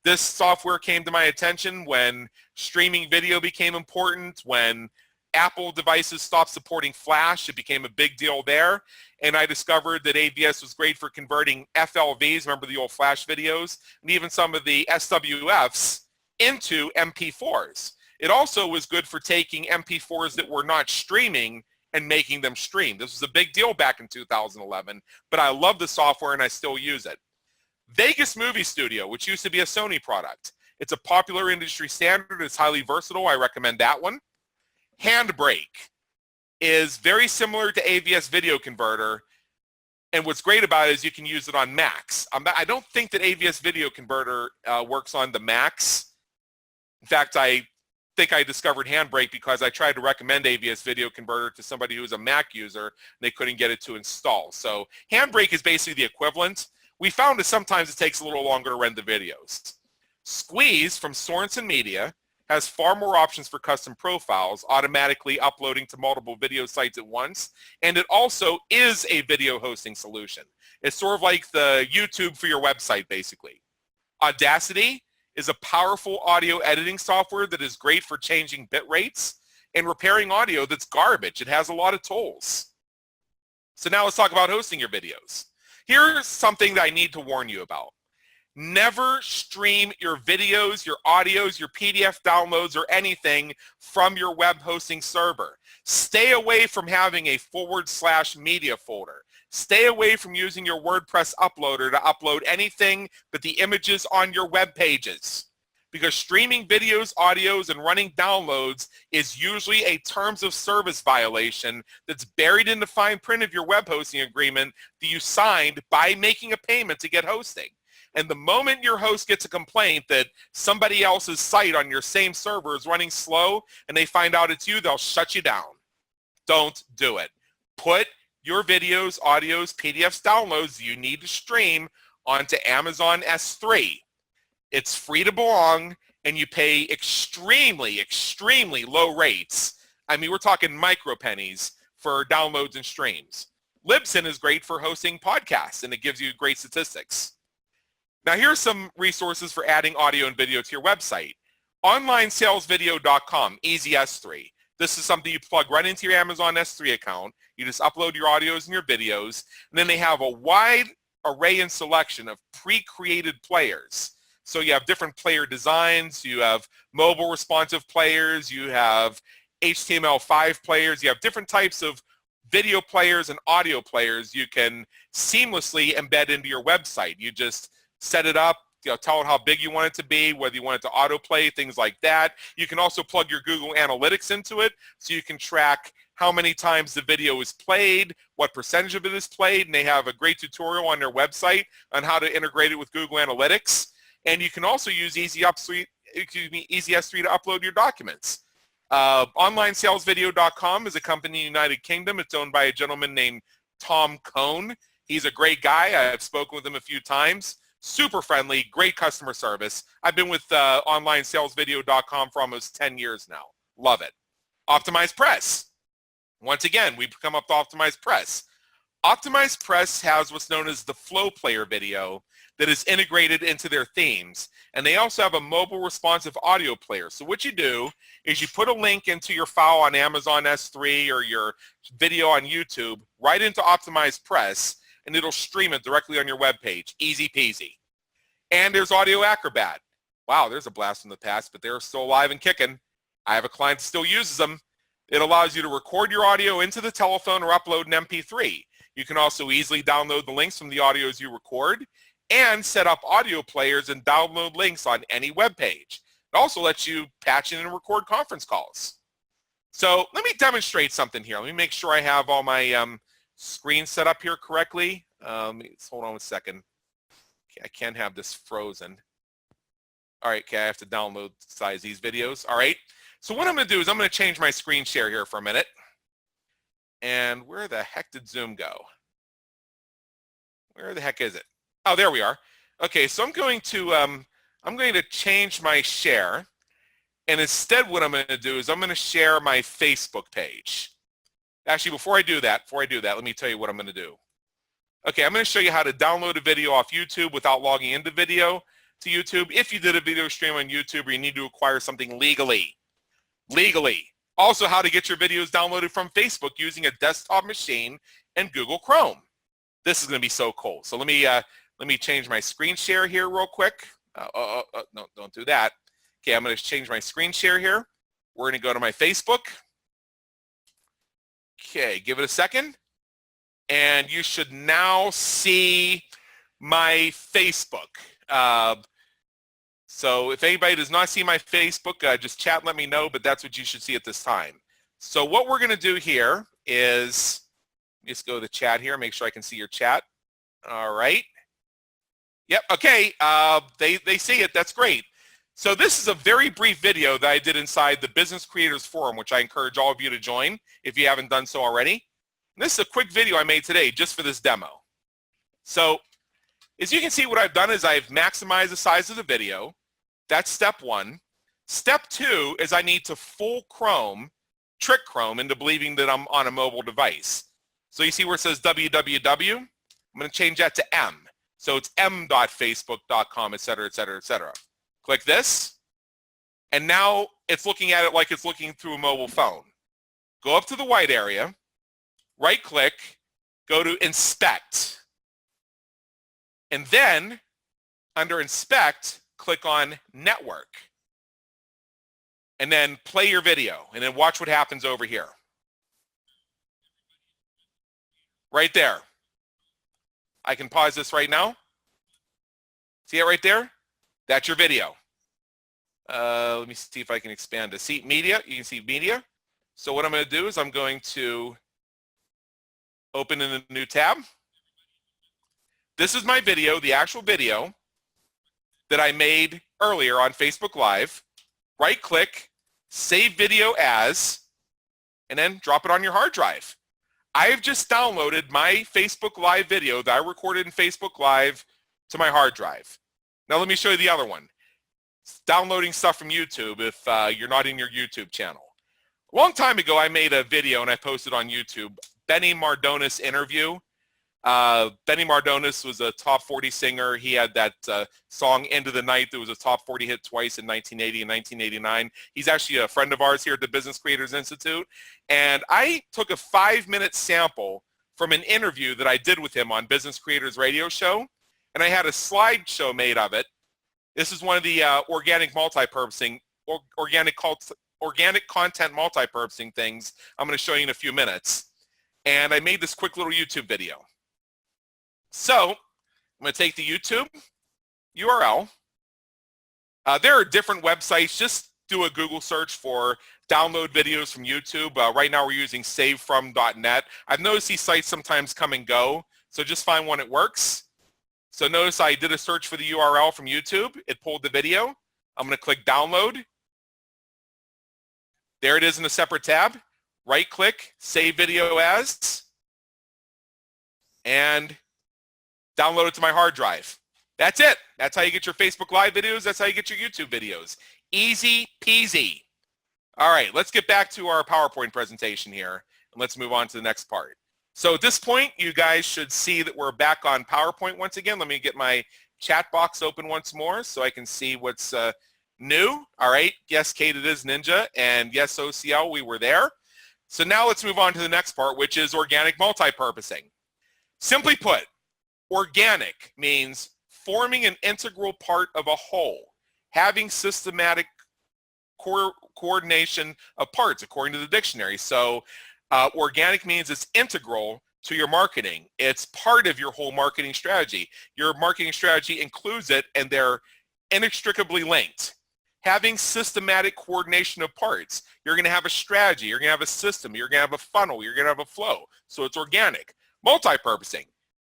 This software came to my attention when streaming video became important, when Apple devices stopped supporting Flash. It became a big deal there, and I discovered that AVS was great for converting FLVs, remember the old Flash videos, and even some of the SWFs into MP4s. It also was good for taking MP4s that were not streaming and making them stream. This was a big deal back in 2011, but I love the software and I still use it. Vegas Movie Studio, which used to be a Sony product. It's a popular industry standard. It's highly versatile. I recommend that one. Handbrake is very similar to AVS Video Converter, and what's great about it is you can use it on Macs. I don't think that AVS Video Converter works on the Macs. In fact, I think I discovered Handbrake because I tried to recommend AVS Video Converter to somebody who was a Mac user and they couldn't get it to install. So Handbrake is basically the equivalent. We found that sometimes it takes a little longer to render the videos. Squeeze from Sorensen Media has far more options for custom profiles, automatically uploading to multiple video sites at once, and it also is a video hosting solution. It's sort of like the YouTube for your website, basically. Audacity is a powerful audio editing software that is great for changing bit rates and repairing audio that's garbage. It has a lot of tools. So now let's talk about hosting your videos. Here's something that I need to warn you about. Never stream your videos, your audios, your PDF downloads, or anything from your web hosting server. Stay away from having a /media folder. Stay away from using your WordPress uploader to upload anything but the images on your web pages. Because streaming videos, audios, and running downloads is usually a terms of service violation that's buried in the fine print of your web hosting agreement that you signed by making a payment to get hosting. And the moment your host gets a complaint that somebody else's site on your same server is running slow and they find out it's you, they'll shut you down. Don't do it. Put your videos, audios, PDFs, downloads you need to stream onto Amazon S3. It's free to belong, and you pay extremely, extremely low rates. I mean, we're talking micro pennies for downloads and streams. Libsyn is great for hosting podcasts, and it gives you great statistics. Now, here's some resources for adding audio and video to your website. OnlineSalesVideo.com, Easy S3. This is something you plug right into your Amazon S3 account. You just upload your audios and your videos, and then they have a wide array and selection of pre-created players. So you have different player designs, you have mobile responsive players, you have HTML5 players, you have different types of video players and audio players you can seamlessly embed into your website. You just set it up, tell it how big you want it to be, whether you want it to autoplay, things like that. You can also plug your Google Analytics into it so you can track how many times the video is played, what percentage of it is played, and they have a great tutorial on their website on how to integrate it with Google Analytics. And you can also use Easy S3 to upload your documents. OnlineSalesVideo.com is a company in the United Kingdom. It's owned by a gentleman named Tom Cohn. He's a great guy. I've spoken with him a few times. Super friendly, great customer service. I've been with OnlineSalesVideo.com for almost 10 years now. Love it. Optimize Press. Once again, we've come up to Optimize Press. Optimize Press has what's known as the Flow Player video that is integrated into their themes. And they also have a mobile responsive audio player. So what you do is you put a link into your file on Amazon S3 or your video on YouTube right into Optimize Press, and it'll stream it directly on your web page. Easy peasy. And there's Audio Acrobat. Wow, there's a blast from the past, but they're still alive and kicking. I have a client that still uses them. It allows you to record your audio into the telephone or upload an MP3. You can also easily download the links from the audios you record and set up audio players and download links on any web page. It also lets you patch in and record conference calls. So let me demonstrate something here. Let me make sure I have all my screens set up here correctly. Hold on a second. Okay, I can't have this frozen. All right, okay, I have to download size these videos. All right, so what I'm gonna do is I'm gonna change my screen share here for a minute. And where the heck did Zoom go? Where the heck is it? Oh, there we are. Okay, so I'm going to change my share. And instead what I'm going to do is I'm going to share my Facebook page. Actually, before I do that, let me tell you what I'm going to do. Okay, I'm going to show you how to download a video off YouTube without logging into video to YouTube. If you did a video stream on YouTube or you need to acquire something legally. Also, how to get your videos downloaded from Facebook using a desktop machine and Google Chrome. This is going to be so cool. So let me change my screen share here real quick. No, don't do that. Okay, I'm going to change my screen share here. We're going to go to my Facebook. Okay, give it a second. And you should now see my Facebook. So if anybody does not see my Facebook, just chat and let me know, but that's what you should see at this time. So what we're going to do here is, just go to the chat here, make sure I can see your chat. All right. Yep, okay, they see it, that's great. So this is a very brief video that I did inside the Business Creators Forum, which I encourage all of you to join if you haven't done so already. And this is a quick video I made today just for this demo. So as you can see, what I've done is I've maximized the size of the video. That's step one. Step two is I need to trick Chrome into believing that I'm on a mobile device. So you see where it says www? I'm going to change that to M. So it's m.facebook.com, et cetera, et cetera, et cetera. Click this, and now it's looking at it like it's looking through a mobile phone. Go up to the white area, right-click, go to Inspect, and then under Inspect, click on Network, and then play your video, and then watch what happens over here. Right there. I can pause this right now. See it right there? That's your video. Let me see if I can expand to see media. You can see media. So what I'm going to do is I'm going to open in a new tab. This is my video, the actual video that I made earlier on Facebook Live. Right click, save video as, and then drop it on your hard drive. I've just downloaded my Facebook Live video that I recorded in Facebook Live to my hard drive. Now let me show you the other one. It's downloading stuff from YouTube if you're not in your YouTube channel. A long time ago, I made a video and I posted on YouTube, Benny Mardones interview. Benny Mardones was a top 40 singer. He had that song End of the Night that was a top 40 hit twice in 1980 and 1989. He's actually a friend of ours here at the Business Creators Institute. And I took a 5-minute sample from an interview that I did with him on Business Creators Radio Show. And I had a slideshow made of it. This is one of the organic multipurposing, organic content multipurposing things I'm going to show you in a few minutes. And I made this quick little YouTube video. So I'm going to take the YouTube URL. There are different websites. Just do a Google search for download videos from YouTube. Right now we're using savefrom.net. I've noticed these sites sometimes come and go, so just find one that works. So notice I did a search for the URL from YouTube. It pulled the video. I'm going to click download. There it is in a separate tab. Right click, save video as, and download it to my hard drive. That's it. That's how you get your Facebook Live videos. That's how you get your YouTube videos. Easy peasy. All right, let's get back to our PowerPoint presentation here, and let's move on to the next part. So at this point, you guys should see that we're back on PowerPoint once again. Let me get my chat box open once more so I can see what's new. All right, yes, Kate, it is Ninja, and yes, OCL, we were there. So now let's move on to the next part, which is organic multipurposing. Simply put, organic means forming an integral part of a whole, having systematic coordination of parts, according to the dictionary. So organic means it's integral to your marketing. It's part of your whole marketing strategy. Your marketing strategy includes it, and they're inextricably linked. having systematic coordination of parts. You're going to have a strategy, you're going to have a system, you're going to have a funnel, you're going to have a flow. So it's organic. Multipurposing,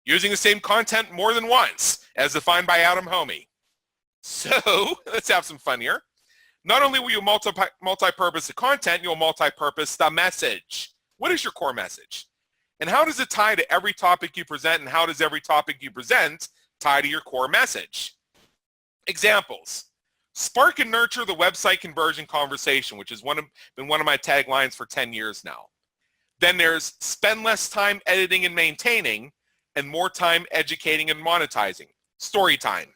using the same content more than once, as defined by Adam Hommey. So let's have some fun here. Not only will you multi-purpose the content, you'll multi-purpose the message. What is your core message? And how does it tie to every topic you present, and how does every topic you present tie to your core message? Examples. Spark and nurture the website conversion conversation, which has been one of my taglines for 10 years now. Then there's spend less time editing and maintaining and more time educating and monetizing. Story time.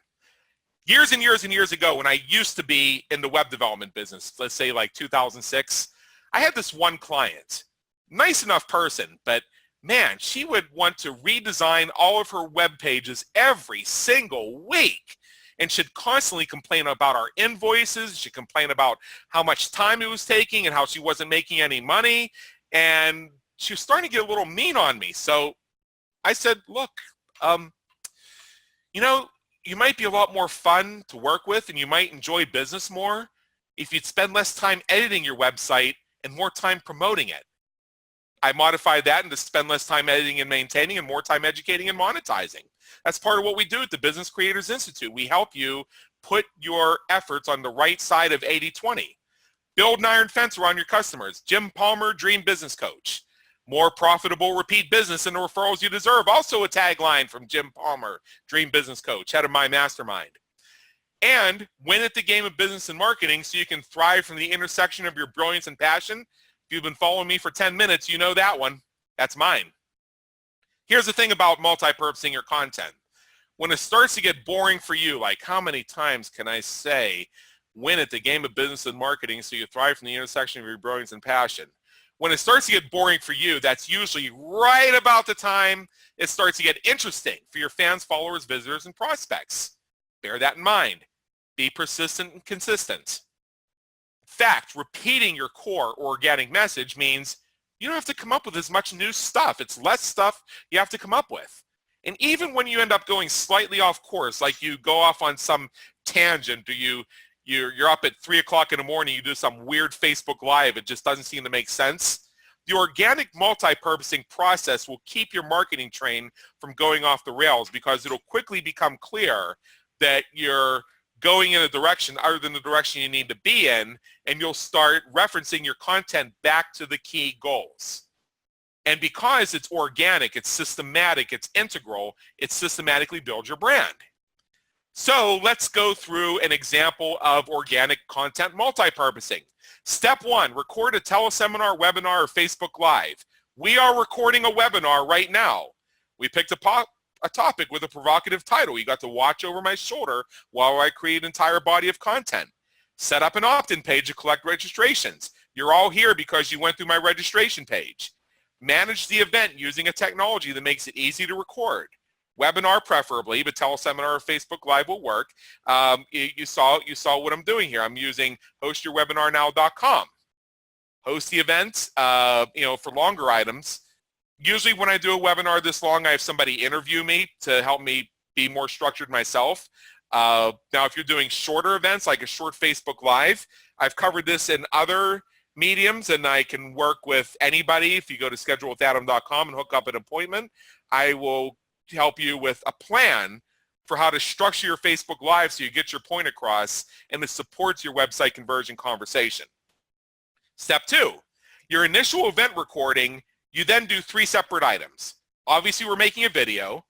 Years and years and years ago, when I used to be in the web development business, let's say like 2006, I had this one client, nice enough person, but man, she would want to redesign all of her web pages every single week. And she'd constantly complain about our invoices. She'd complain about how much time it was taking and how she wasn't making any money. And she was starting to get a little mean on me. So I said, look, you know, you might be a lot more fun to work with and you might enjoy business more if you'd spend less time editing your website and more time promoting it. I modified that into spend less time editing and maintaining and more time educating and monetizing. That's part of what we do at the Business Creators Institute. We help you put your efforts on the right side of 80-20. Build an iron fence around your customers. Jim Palmer, Dream Business Coach. More profitable repeat business and the referrals you deserve. Also a tagline from Jim Palmer, Dream Business Coach, head of my mastermind. And win at the game of business and marketing so you can thrive from the intersection of your brilliance and passion. If you've been following me for 10 minutes, you know that one. That's mine. Here's the thing about multi-purposing your content. When it starts to get boring for you, like how many times can I say, win at the game of business and marketing so you thrive from the intersection of your brilliance and passion? When it starts to get boring for you, that's usually right about the time it starts to get interesting for your fans, followers, visitors, and prospects. Bear that in mind. Be persistent and consistent. In fact, repeating your core organic message means you don't have to come up with as much new stuff. It's less stuff you have to come up with. And even when you end up going slightly off course, like you go off on some tangent, or you're up at 3 o'clock in the morning, you do some weird Facebook Live, it just doesn't seem to make sense. The organic multi-purposing process will keep your marketing train from going off the rails because it'll quickly become clear that you're going in a direction other than the direction you need to be in, and you'll start referencing your content back to the key goals. And because it's organic, it's systematic, it's integral, it systematically builds your brand. So let's go through an example of organic content multi-purposing. Step 1, record a teleseminar, webinar, or Facebook Live. We are recording a webinar right now. We picked a topic with a provocative title. You got to watch over my shoulder while I create an entire body of content. Set up an opt-in page to collect registrations. You're all here because you went through my registration page. Manage the event using a technology that makes it easy to record. Webinar preferably, but teleseminar or Facebook Live will work. You saw what I'm doing here. I'm using hostyourwebinarnow.com. Host the event, for longer items. Usually when I do a webinar this long, I have somebody interview me to help me be more structured myself. Now, if you're doing shorter events, like a short Facebook Live, I've covered this in other mediums, and I can work with anybody. If you go to schedulewithadam.com and hook up an appointment, I will help you with a plan for how to structure your Facebook Live so you get your point across and it supports your website conversion conversation. Step 2, your initial event recording, you then do 3 separate items. Obviously, we're making a video.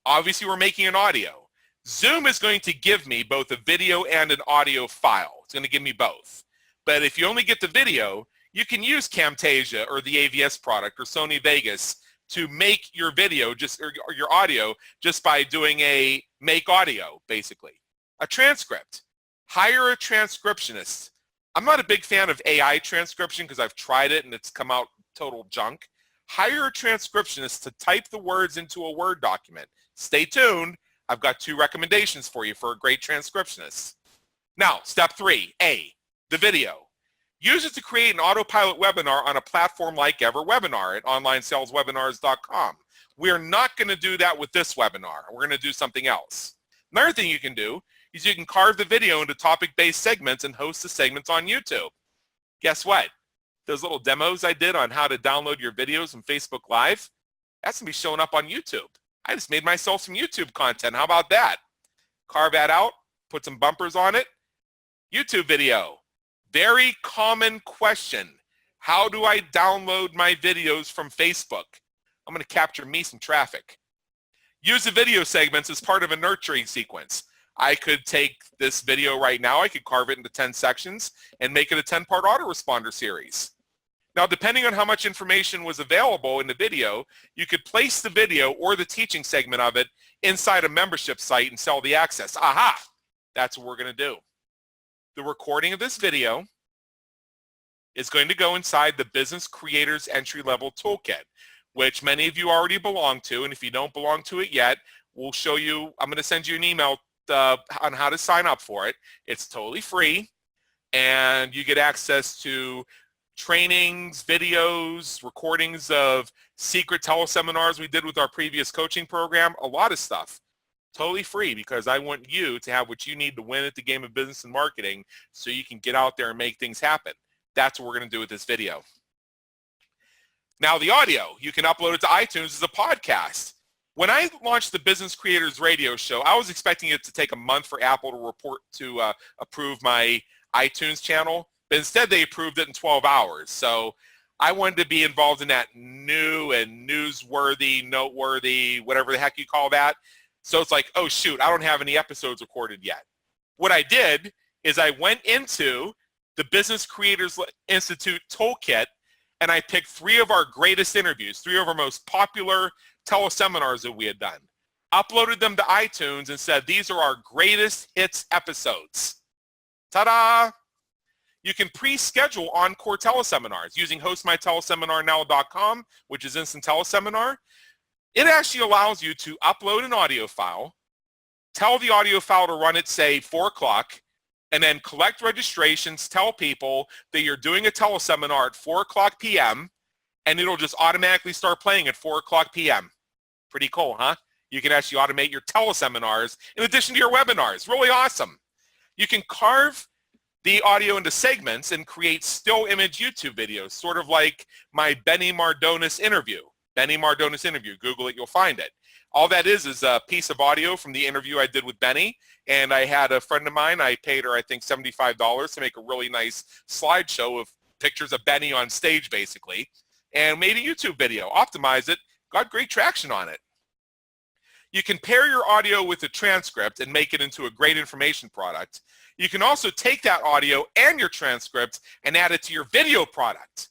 Obviously, we're making an audio. Zoom is going to give me both a video and an audio file. It's going to give me both. But if you only get the video, you can use Camtasia or the AVS product or Sony Vegas to make your video or your audio just by doing a make audio, basically. A transcript. Hire a transcriptionist. I'm not a big fan of AI transcription because I've tried it and it's come out total junk. Hire a transcriptionist to type the words into a Word document. Stay tuned. I've got 2 recommendations for you for a great transcriptionist. Now, step 3, A, the video. Use it to create an autopilot webinar on a platform like EverWebinar at onlinesaleswebinars.com. We're not going to do that with this webinar. We're going to do something else. Another thing you can do, is you can carve the video into topic-based segments and host the segments on YouTube. Guess what? Those little demos I did on how to download your videos from Facebook Live, that's going to be showing up on YouTube. I just made myself some YouTube content. How about that? Carve that out, put some bumpers on it. YouTube video. Very common question. How do I download my videos from Facebook? I'm going to capture me some traffic. Use the video segments as part of a nurturing sequence. I could take this video right now, I could carve it into 10 sections and make it a 10-part autoresponder series. Now, depending on how much information was available in the video, you could place the video or the teaching segment of it inside a membership site and sell the access. Aha! That's what we're going to do. The recording of this video is going to go inside the Business Creators Entry-Level Toolkit, which many of you already belong to, and if you don't belong to it yet, we'll show you, I'm going to send you an email on how to sign up for it. It's totally free, and you get access to trainings, videos, recordings of secret teleseminars we did with our previous coaching program, a lot of stuff. Totally free, because I want you to have what you need to win at the game of business and marketing so you can get out there and make things happen. That's what we're going to do with this video. Now, the audio, you can upload it to iTunes as a podcast. When I launched the Business Creators Radio Show, I was expecting it to take a month for Apple to approve my iTunes channel, but instead they approved it in 12 hours. So I wanted to be involved in that new and newsworthy, noteworthy, whatever the heck you call that. So it's like, oh shoot, I don't have any episodes recorded yet. What I did is I went into the Business Creators Institute Toolkit and I picked 3 of our greatest interviews, 3 of our most popular teleseminars that we had done, uploaded them to iTunes and said, these are our greatest hits episodes. Ta-da! You can pre-schedule encore teleseminars using hostmyteleseminarnow.com, which is instant teleseminar. It actually allows you to upload an audio file, tell the audio file to run at, say, 4 o'clock, and then collect registrations, tell people that you're doing a teleseminar at 4 o'clock p.m., and it'll just automatically start playing at 4 o'clock p.m. Pretty cool, huh? You can actually automate your teleseminars in addition to your webinars. Really awesome. You can carve the audio into segments and create still image YouTube videos, sort of like my Benny Mardones interview. Benny Mardones interview. Google it, you'll find it. All that is a piece of audio from the interview I did with Benny, and I had a friend of mine, I paid her, I think, $75 to make a really nice slideshow of pictures of Benny on stage, basically, and made a YouTube video, optimized it, got great traction on it. You can pair your audio with a transcript and make it into a great information product. You can also take that audio and your transcript and add it to your video product.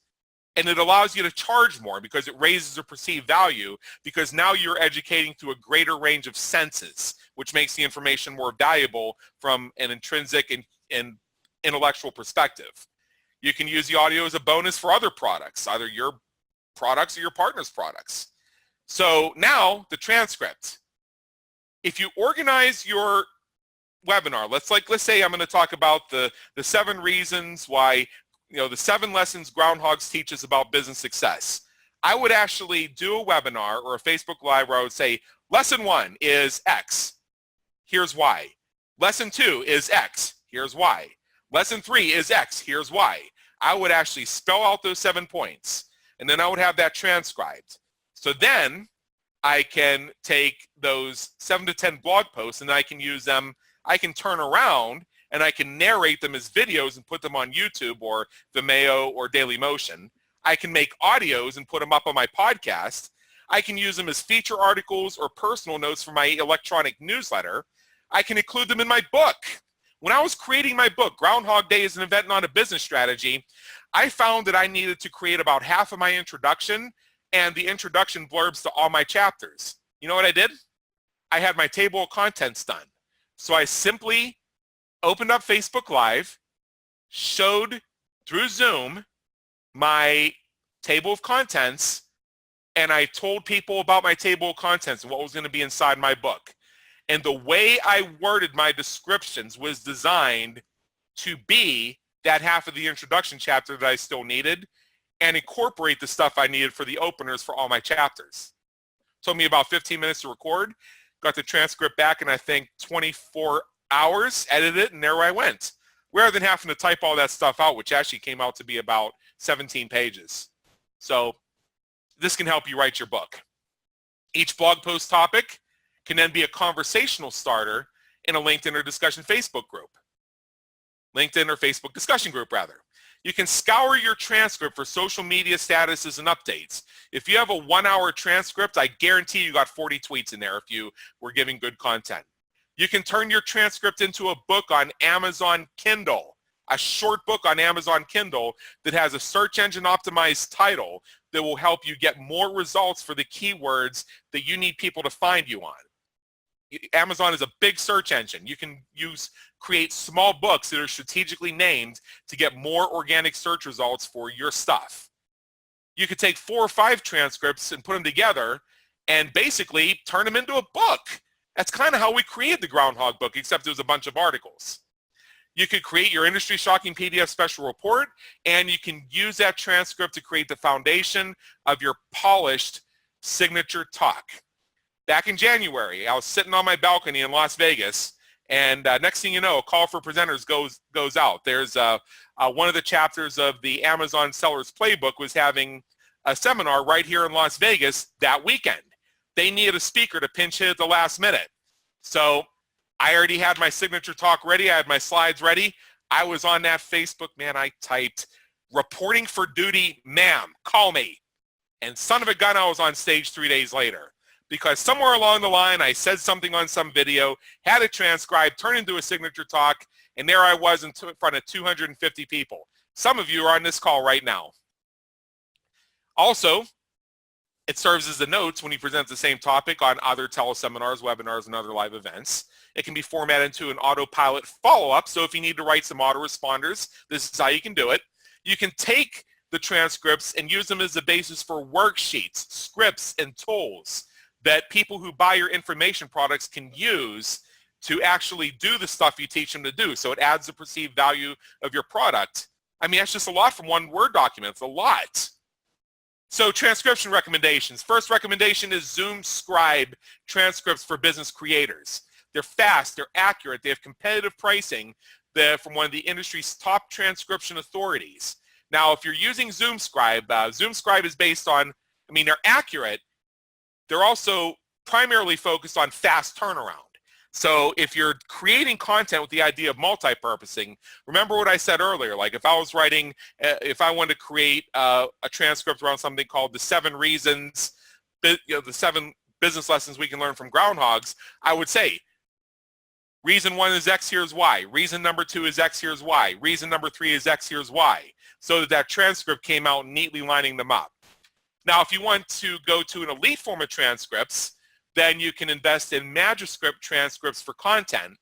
And it allows you to charge more because it raises the perceived value, because now you're educating through a greater range of senses, which makes the information more valuable from an intrinsic and intellectual perspective. You can use the audio as a bonus for other products, either your products or your partner's products. So now the transcript. If you organize your webinar, let's say I'm going to talk about the 7 reasons why, the 7 lessons groundhogs teach us about business success. I would actually do a webinar or a Facebook Live where I would say, lesson 1 is X. Here's why. Lesson 2 is X. Here's why. Lesson 3 is X. Here's why. I would actually spell out those 7 points, and then I would have that transcribed. So then I can take those 7 to 10 blog posts and I can use them, I can turn around and I can narrate them as videos and put them on YouTube or Vimeo or Dailymotion. I can make audios and put them up on my podcast. I can use them as feature articles or personal notes for my electronic newsletter. I can include them in my book. When I was creating my book, Groundhog Day is an Event, Not a Business Strategy, I found that I needed to create about half of my introduction and the introduction blurbs to all my chapters. You know what I did? I had my table of contents done. So I simply opened up Facebook Live, showed through Zoom my table of contents, and I told people about my table of contents and what was going to be inside my book. And the way I worded my descriptions was designed to be that half of the introduction chapter that I still needed and incorporate the stuff I needed for the openers for all my chapters. Took me about 15 minutes to record, got the transcript back in I think 24 hours, edited it, and there I went. Rather than having to type all that stuff out, which actually came out to be about 17 pages. So this can help you write your book. Each blog post topic can then be a conversational starter in a LinkedIn or discussion Facebook group. LinkedIn or Facebook discussion group, rather. You can scour your transcript for social media statuses and updates. If you have a 1-hour transcript, I guarantee you got 40 tweets in there if you were giving good content. You can turn your transcript into a book on Amazon Kindle, a short book on Amazon Kindle that has a search engine optimized title that will help you get more results for the keywords that you need people to find you on. Amazon is a big search engine. You can create small books that are strategically named to get more organic search results for your stuff. You could take 4 or 5 transcripts and put them together and basically turn them into a book. That's kind of how we created the Groundhog book, except it was a bunch of articles. You could create your industry shocking PDF special report, and you can use that transcript to create the foundation of your polished signature talk. Back in January, I was sitting on my balcony in Las Vegas, and next thing you know, a call for presenters goes out. There's one of the chapters of the Amazon Sellers Playbook was having a seminar right here in Las Vegas that weekend. They needed a speaker to pinch hit at the last minute. So I already had my signature talk ready. I had my slides ready. I was on that Facebook, man, I typed, reporting for duty, ma'am, call me. And son of a gun, I was on stage 3 days later. Because somewhere along the line, I said something on some video, had it transcribed, turned into a signature talk, and there I was in front of 250 people. Some of you are on this call right now. Also, it serves as the notes when you present the same topic on other teleseminars, webinars, and other live events. It can be formatted into an autopilot follow-up, so if you need to write some autoresponders, this is how you can do it. You can take the transcripts and use them as the basis for worksheets, scripts, and tools that people who buy your information products can use to actually do the stuff you teach them to do. So it adds the perceived value of your product. I mean, that's just a lot from one Word document. It's a lot. So transcription recommendations. First recommendation is Zoom Scribe transcripts for business creators. They're fast, they're accurate, they have competitive pricing. They're from one of the industry's top transcription authorities. Now, if you're using Zoom Scribe is based on, I mean, they're accurate. They're also primarily focused on fast turnaround. So if you're creating content with the idea of multipurposing, remember what I said earlier, like if I was writing, if I wanted to create a transcript around something called the 7 reasons, the 7 business lessons we can learn from groundhogs, I would say, reason 1 is X, here's Y. Reason number 2 is X, here's Y. Reason number 3 is X, here's Y. So that transcript came out neatly lining them up. Now, if you want to go to an elite form of transcripts, then you can invest in Magiscript transcripts for content.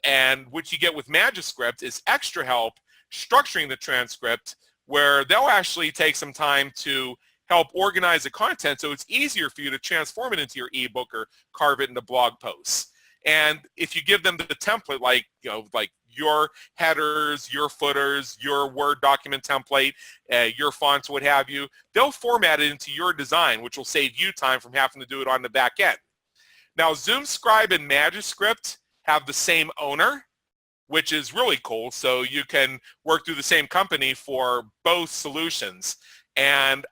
And what you get with Magiscript is extra help structuring the transcript where they'll actually take some time to help organize the content so it's easier for you to transform it into your ebook or carve it into blog posts. And if you give them the template, like, like your headers, your footers, your Word document template, your fonts, what have you, they'll format it into your design, which will save you time from having to do it on the back end. Now, Zoom Scribe and Magiscript have the same owner, which is really cool. So you can work through the same company for both solutions. And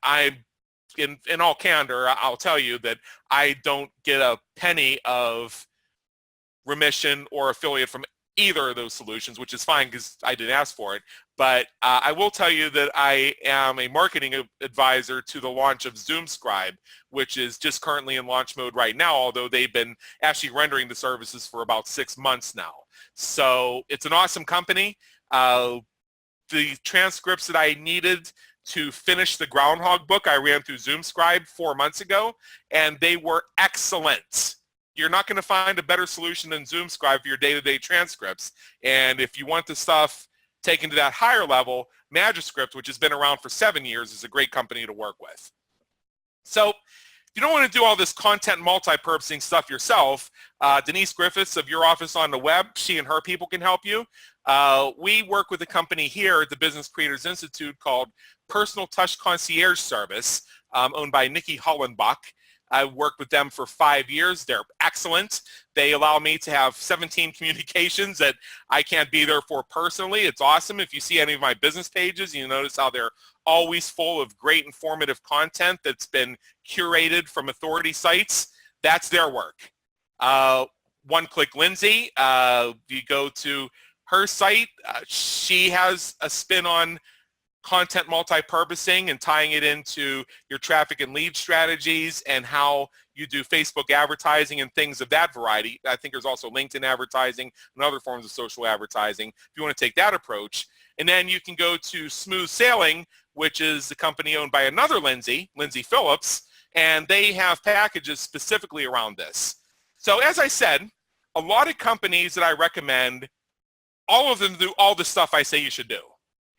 in all candor, I'll tell you that I don't get a penny of remission or affiliate from either of those solutions, which is fine because I didn't ask for it. But I will tell you that I am a marketing advisor to the launch of Zoom Scribe, which is just currently in launch mode right now, although they've been actually rendering the services for about 6 months now. So it's an awesome company. The transcripts that I needed to finish the Groundhog book, I ran through Zoom Scribe 4 months ago, and they were excellent. You're not going to find a better solution than Zoom Scribe for your day-to-day transcripts. And if you want the stuff taken to that higher level, Magiscript, which has been around for 7 years, is a great company to work with. So if you don't want to do all this content multi-purposing stuff yourself, Denise Griffiths of Your Office on the Web, she and her people can help you. We work with a company here at the Business Creators Institute called Personal Touch Concierge Service, owned by Nikki Hollenbach. I worked with them for 5 years. They're excellent. They allow me to have 17 communications that I can't be there for personally. It's awesome. If you see any of my business pages, you notice how they're always full of great informative content that's been curated from authority sites. That's their work. One Click Lindsay, you go to her site. She has a spin on content multipurposing and tying it into your traffic and lead strategies and how you do Facebook advertising and things of that variety. I think there's also LinkedIn advertising and other forms of social advertising if you want to take that approach. And then you can go to Smooth Sailing, which is the company owned by another Lindsay Phillips, and they have packages specifically around this. So as I said, a lot of companies that I recommend, all of them do all the stuff I say you should do.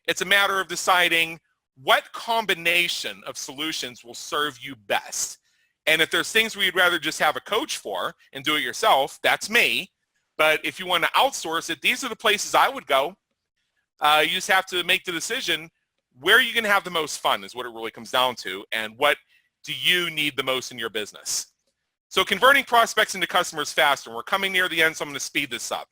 It's a matter of deciding what combination of solutions will serve you best. And if there's things where you'd rather just have a coach for and do it yourself, that's me. But if you want to outsource it, these are the places I would go. You just have to make the decision, where are you going to have the most fun is what it really comes down to, and what do you need the most in your business. So converting prospects into customers faster, and we're coming near the end, so I'm going to speed this up.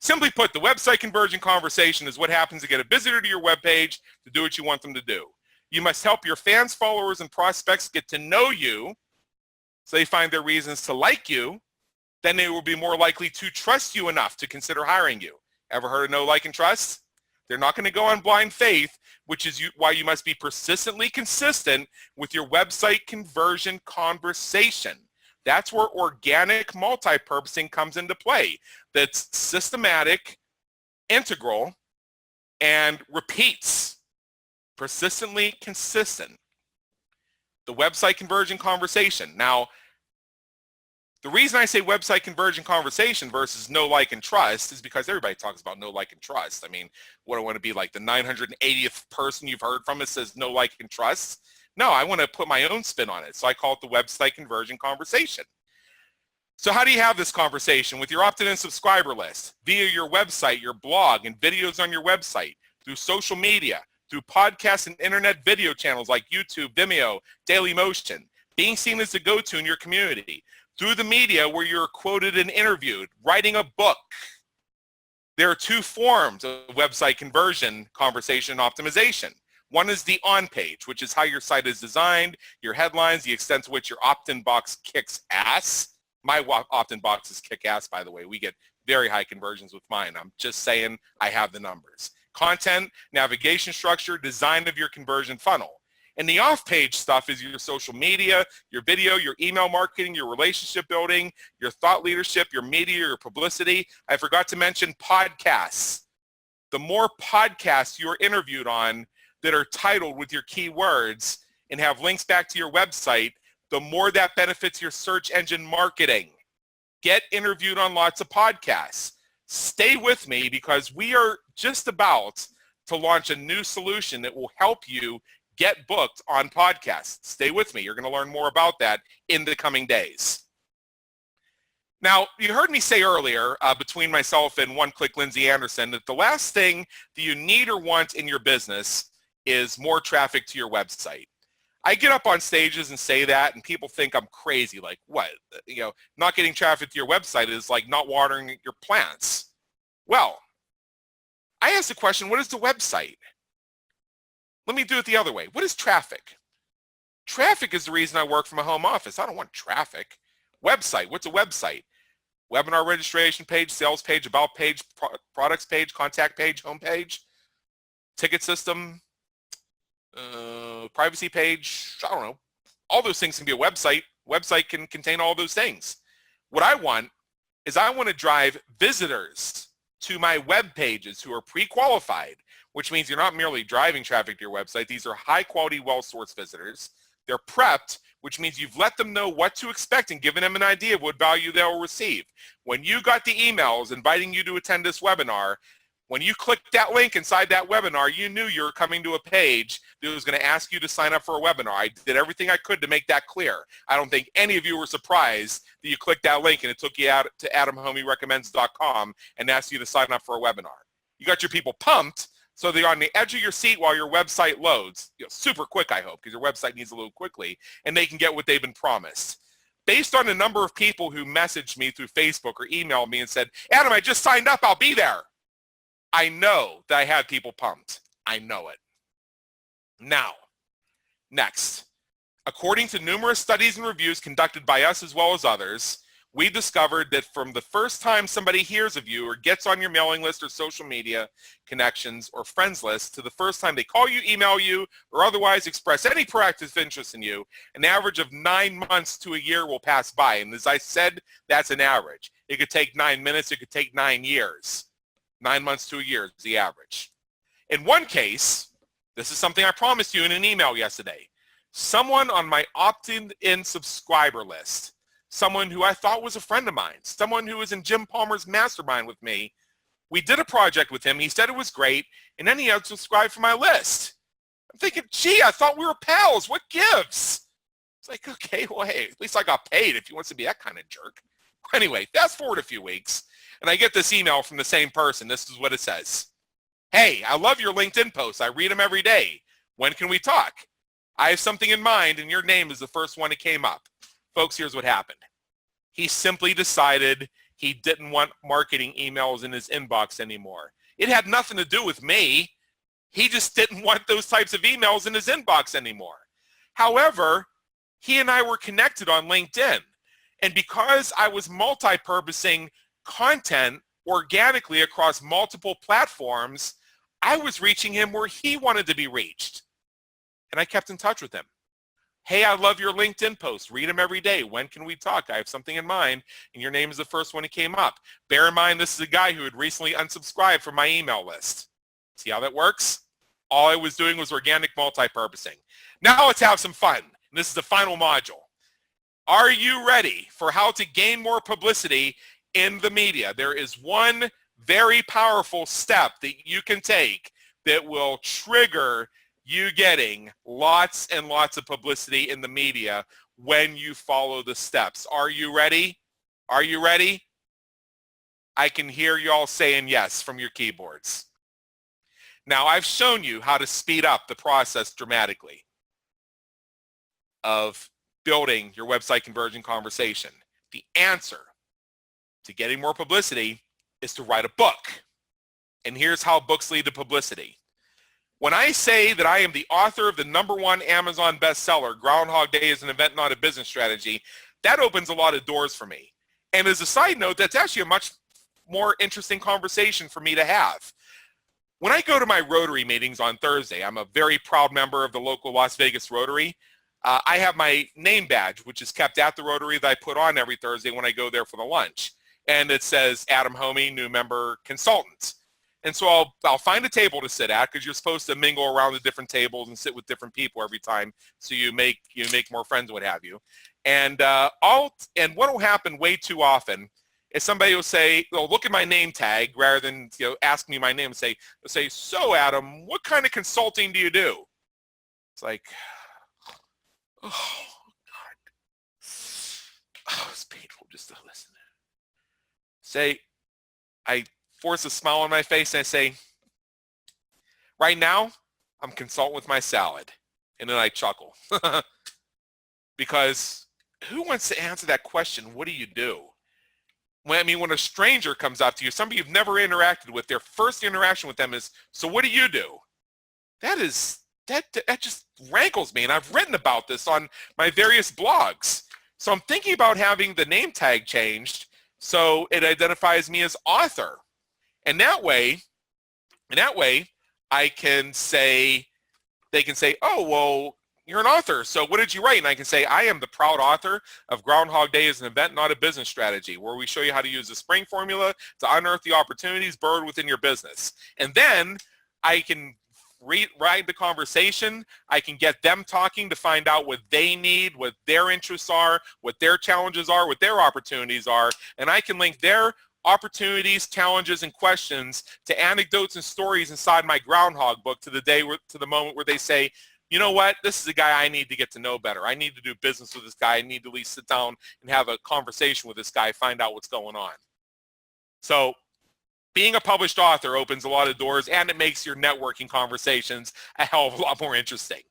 Simply put, the website conversion conversation is what happens to get a visitor to your webpage to do what you want them to do. You must help your fans, followers, and prospects get to know you so they find their reasons to like you. Then they will be more likely to trust you enough to consider hiring you. Ever heard of know, like, and trust? They're not going to go on blind faith, which is why you must be persistently consistent with your website conversion conversation. That's where organic multipurposing comes into play. That's systematic, integral, and repeats. Persistently consistent. The website conversion conversation. Now, the reason I say website conversion conversation versus know, like, and trust is because everybody talks about know, like, and trust. I mean, what, I want to be like the 980th person you've heard from that says know, like, and trust? No, I want to put my own spin on it. So I call it the website conversion conversation. So how do you have this conversation? With your opt-in and subscriber list, via your website, your blog, and videos on your website, through social media, through podcasts and internet video channels like YouTube, Vimeo, Dailymotion, being seen as the go-to in your community, through the media where you're quoted and interviewed, writing a book. There are two forms of website conversion conversation optimization. One is the on-page, which is how your site is designed, your headlines, the extent to which your opt-in box kicks ass. My opt-in boxes kick ass, by the way. We get very high conversions with mine. I'm just saying I have the numbers. Content, navigation structure, design of your conversion funnel. And the off-page stuff is your social media, your video, your email marketing, your relationship building, your thought leadership, your media, your publicity. I forgot to mention podcasts. The more podcasts you're interviewed on that are titled with your keywords and have links back to your website, the more that benefits your search engine marketing. Get interviewed on lots of podcasts. Stay with me because we are just about to launch a new solution that will help you get booked on podcasts. Stay with me. You're going to learn more about that in the coming days. Now, you heard me say earlier, between myself and One Click Lindsay Anderson, that the last thing that you need or want in your business is more traffic to your website. I get up on stages and say that, and people think I'm crazy. Like, what? You know, not getting traffic to your website is like not watering your plants. Well, I asked the question, what is the website? Let me do it the other way. What is traffic? Traffic is the reason I work from a home office. I don't want traffic. Website, what's a website? Webinar registration page, sales page, about page, products page, contact page, home page, ticket system, privacy page, I don't know. All those things can be a website. Website can contain all those things. What I want is I want to drive visitors to my web pages who are pre-qualified, which means you're not merely driving traffic to your website. These are high-quality, well-sourced visitors. They're prepped, which means you've let them know what to expect and given them an idea of what value they'll receive. When you got the emails inviting you to attend this webinar, when you clicked that link inside that webinar, you knew you were coming to a page that was going to ask you to sign up for a webinar. I did everything I could to make that clear. I don't think any of you were surprised that you clicked that link and it took you out to adamhommeyrecommends.com and asked you to sign up for a webinar. You got your people pumped, so they're on the edge of your seat while your website loads. You know, super quick, I hope, because your website needs to load quickly, and they can get what they've been promised. based on the number of people who messaged me through Facebook or emailed me and said, Adam, I just signed up, I'll be there. I know that I had people pumped. I know it. Now, next, according to numerous studies and reviews conducted by us as well as others, we discovered that from the first time somebody hears of you or gets on your mailing list or social media connections or friends list to the first time they call you, email you, or otherwise express any proactive interest in you, an average of 9 months to a year will pass by. And as I said, that's an average. It could take 9 minutes. It could take 9 years. 9 months to a year is the average. In one case, this is something I promised you in an email yesterday. Someone on my opted-in subscriber list, someone who I thought was a friend of mine, someone who was in Jim Palmer's mastermind with me. We did a project with him. He said it was great, and then he unsubscribed from my list. I'm thinking, gee, I thought we were pals. What gives? It's like, okay, well, hey, at least I got paid if he wants to be that kind of jerk. Anyway, fast forward a few weeks, and I get this email from the same person. This is what it says. Hey, I love your LinkedIn posts. I read them every day. When can we talk? I have something in mind, and your name is the first one that came up. Folks, here's what happened. He simply decided he didn't want marketing emails in his inbox anymore. It had nothing to do with me. He just didn't want those types of emails in his inbox anymore. However, he and I were connected on LinkedIn. And because I was multi-purposing content organically across multiple platforms, I was reaching him where he wanted to be reached. And I kept in touch with him. Hey, I love your LinkedIn posts. Read them every day. When can we talk? I have something in mind, and your name is the first one that came up. Bear in mind, this is a guy who had recently unsubscribed from my email list. See how that works? All I was doing was organic multi-purposing. Now let's have some fun. And this is the final module. Are you ready for how to gain more publicity in the media? There is one very powerful step that you can take that will trigger you getting lots and lots of publicity in the media when you follow the steps. Are you ready? Are you ready? I can hear y'all saying yes from your keyboards. Now, I've shown you how to speed up the process dramatically of building your website conversion conversation. The answer to getting more publicity is to write a book. And here's how books lead to publicity. When I say that I am the author of the #1 Amazon bestseller, Groundhog Day is an Event, Not a Business Strategy, that opens a lot of doors for me. And as a side note, that's actually a much more interesting conversation for me to have. When I go to my Rotary meetings on Thursday, I'm a very proud member of the local Las Vegas Rotary. I have my name badge, which is kept at the Rotary, that I put on every Thursday when I go there for the lunch. And it says, Adam Hommey, new member consultant. And so I'll find a table to sit at, because you're supposed to mingle around the different tables and sit with different people every time, so you make more friends and what have you. And what will happen way too often is somebody will say, "Well, look at my name tag," rather than ask me my name and say, "So Adam, what kind of consulting do you do?" It's like, oh God, it's painful just to listen. I force a smile on my face and I say, right now, I'm consulting with my salad. And then I chuckle. Because who wants to answer that question, what do you do? When a stranger comes up to you, somebody you've never interacted with, their first interaction with them is, so what do you do? That just rankles me. And I've written about this on my various blogs. So I'm thinking about having the name tag changed so it identifies me as author. And that way, I can say, they can say, oh, well, you're an author, so what did you write? And I can say, I am the proud author of Groundhog Day is an Event, Not a Business Strategy, where we show you how to use the spring formula to unearth the opportunities buried within your business. And then I can ride the conversation. I can get them talking to find out what they need, what their interests are, what their challenges are, what their opportunities are, and I can link their opportunities, challenges, and questions to anecdotes and stories inside my Groundhog book to the moment where they say, you know what, this is a guy I need to get to know better. I need to do business with this guy. I need to at least sit down and have a conversation with this guy, find out what's going on. So being a published author opens a lot of doors, and it makes your networking conversations a hell of a lot more interesting.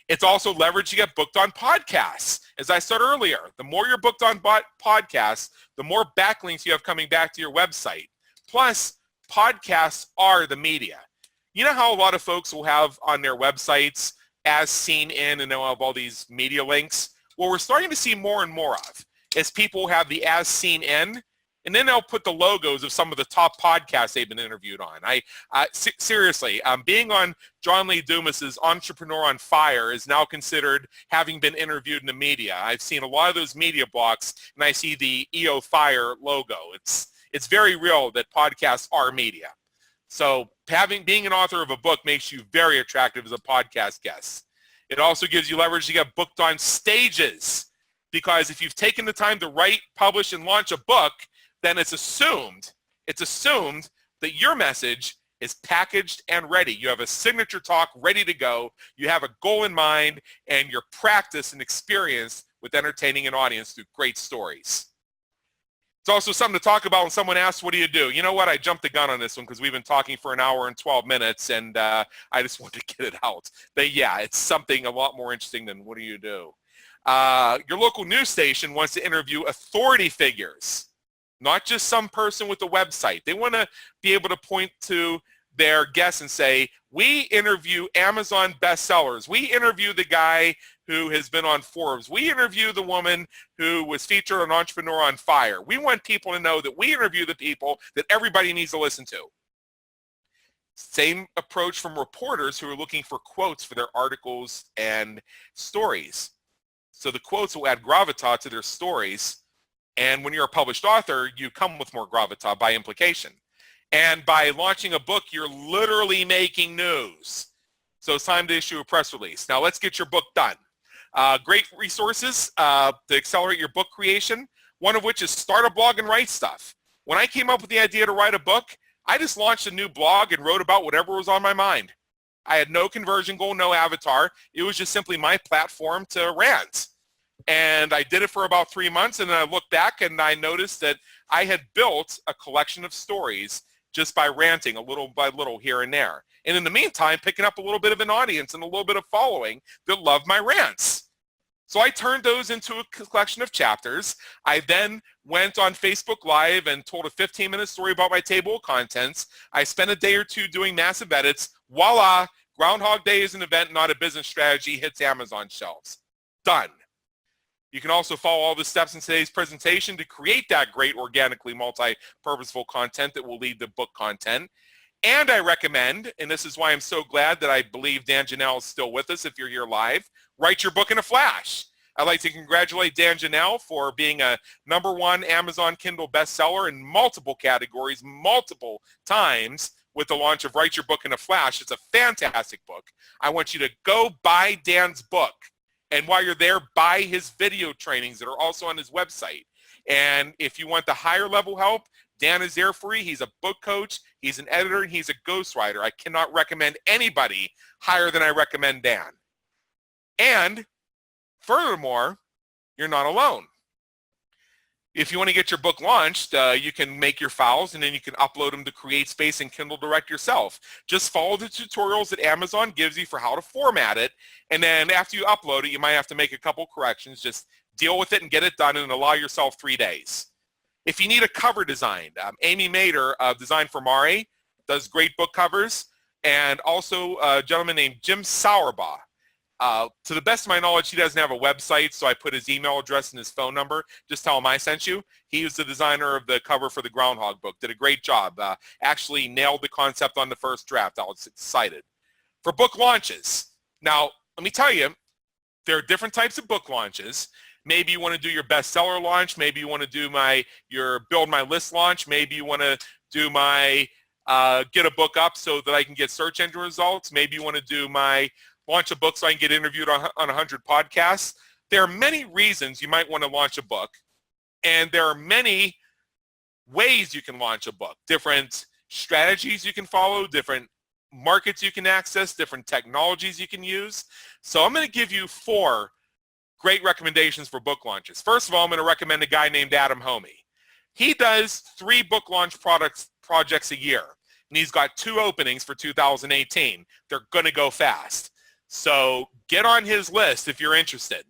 It's also leverage to get booked on podcasts. As I said earlier, the more you're booked on podcasts, the more backlinks you have coming back to your website. Plus, podcasts are the media. You know how a lot of folks will have on their websites as seen in, and they'll have all these media links? What we're starting to see more and more of is people have the as seen in, and then they'll put the logos of some of the top podcasts they've been interviewed on. Seriously, being on John Lee Dumas's Entrepreneur on Fire is now considered having been interviewed in the media. I've seen a lot of those media blocks, and I see the EO Fire logo. It's very real that podcasts are media. So being an author of a book makes you very attractive as a podcast guest. It also gives you leverage to get booked on stages, because if you've taken the time to write, publish, and launch a book, then it's assumed that your message is packaged and ready. You have a signature talk ready to go. You have a goal in mind, and you're practiced and experienced with entertaining an audience through great stories. It's also something to talk about when someone asks, what do you do? You know what? I jumped the gun on this one because we've been talking for an hour and 12 minutes, and I just wanted to get it out. But yeah, it's something a lot more interesting than what do you do? Your local news station wants to interview authority figures, not just some person with a website. They want to be able to point to their guests and say, we interview Amazon bestsellers. We interview the guy who has been on Forbes. We interview the woman who was featured on Entrepreneur on Fire. We want people to know that we interview the people that everybody needs to listen to. Same approach from reporters who are looking for quotes for their articles and stories. So the quotes will add gravitas to their stories. And when you're a published author, you come with more gravitas by implication. And by launching a book, you're literally making news. So it's time to issue a press release. Now let's get your book done. Great resources to accelerate your book creation, one of which is start a blog and write stuff. When I came up with the idea to write a book, I just launched a new blog and wrote about whatever was on my mind. I had no conversion goal, no avatar. It was just simply my platform to rant. And I did it for about 3 months, and then I looked back and I noticed that I had built a collection of stories just by ranting a little by little here and there. And in the meantime, picking up a little bit of an audience and a little bit of following that loved my rants. So I turned those into a collection of chapters. I then went on Facebook Live and told a 15-minute story about my table of contents. I spent a day or two doing massive edits. Voila, Groundhog Day is an event, not a business strategy, hits Amazon shelves. Done. You can also follow all the steps in today's presentation to create that great organically multi-purposeful content that will lead to book content. And I recommend, and this is why I'm so glad that I believe Dan Janelle is still with us if you're here live, write your book in a flash. I'd like to congratulate Dan Janelle for being a #1 Amazon Kindle bestseller in multiple categories, multiple times with the launch of Write Your Book in a Flash. It's a fantastic book. I want you to go buy Dan's book. And while you're there, buy his video trainings that are also on his website. And if you want the higher level help, Dan is there for you. He's a book coach, he's an editor, and he's a ghostwriter. I cannot recommend anybody higher than I recommend Dan. And furthermore, you're not alone. If you want to get your book launched, you can make your files and then you can upload them to CreateSpace and Kindle Direct yourself. Just follow the tutorials that Amazon gives you for how to format it. And then after you upload it, you might have to make a couple corrections. Just deal with it and get it done and allow yourself 3 days. If you need a cover designed, Amy Mader of Design for Mari does great book covers. And also a gentleman named Jim Sauerbaugh. To the best of my knowledge, he doesn't have a website, so I put his email address and his phone number. Just tell him I sent you. He was the designer of the cover for the Groundhog book. Did a great job. Actually nailed the concept on the first draft. I was excited. For book launches, now, let me tell you, there are different types of book launches. Maybe you want to do your bestseller launch. Maybe you want to do your build my list launch. Maybe you want to do my get a book up so that I can get search engine results. Maybe you want to do my launch a book so I can get interviewed on 100 podcasts. There are many reasons you might want to launch a book, and there are many ways you can launch a book, different strategies you can follow, different markets you can access, different technologies you can use. So I'm going to give you 4 great recommendations for book launches. First of all, I'm going to recommend a guy named Adam Hommey. He does 3 book launch projects a year, and he's got 2 openings for 2018. They're going to go fast. So get on his list if you're interested.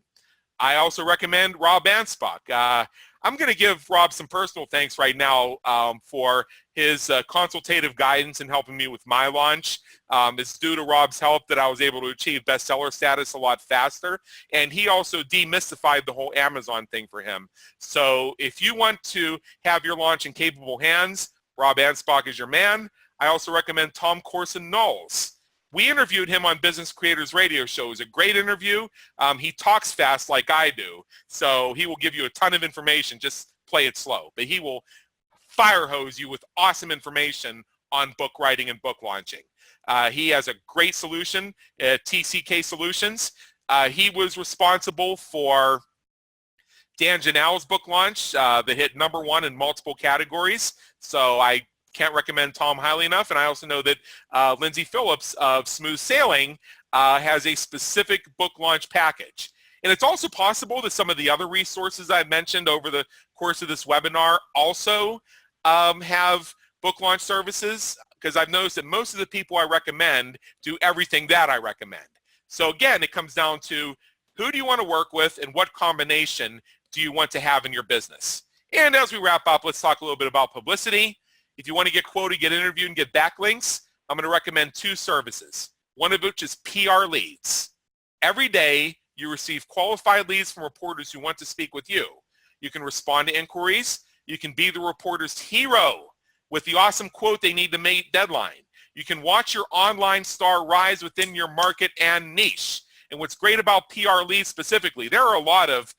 I also recommend Rob Ansbach. I'm going to give Rob some personal thanks right now for his consultative guidance in helping me with my launch. It's due to Rob's help that I was able to achieve bestseller status a lot faster. And he also demystified the whole Amazon thing for him. So if you want to have your launch in capable hands, Rob Ansbach is your man. I also recommend Tom Corson Knowles. We interviewed him on Business Creators Radio Show. It was a great interview. He talks fast like I do, so he will give you a ton of information. Just play it slow. But he will fire hose you with awesome information on book writing and book launching. He has a great solution at TCK Solutions. He was responsible for Dan Janelle's book launch that hit #1 in multiple categories. So I can't recommend Tom highly enough. And I also know that Lindsay Phillips of Smooth Sailing has a specific book launch package. And it's also possible that some of the other resources I've mentioned over the course of this webinar also have book launch services, because I've noticed that most of the people I recommend do everything that I recommend. So again, it comes down to who do you want to work with and what combination do you want to have in your business. And as we wrap up, let's talk a little bit about publicity. If you want to get quoted, get interviewed, and get backlinks, I'm going to recommend 2 services, one of which is PR leads. Every day, you receive qualified leads from reporters who want to speak with you. You can respond to inquiries. You can be the reporter's hero with the awesome quote they need to meet deadline. You can watch your online star rise within your market and niche. And what's great about PR leads specifically, there are a lot of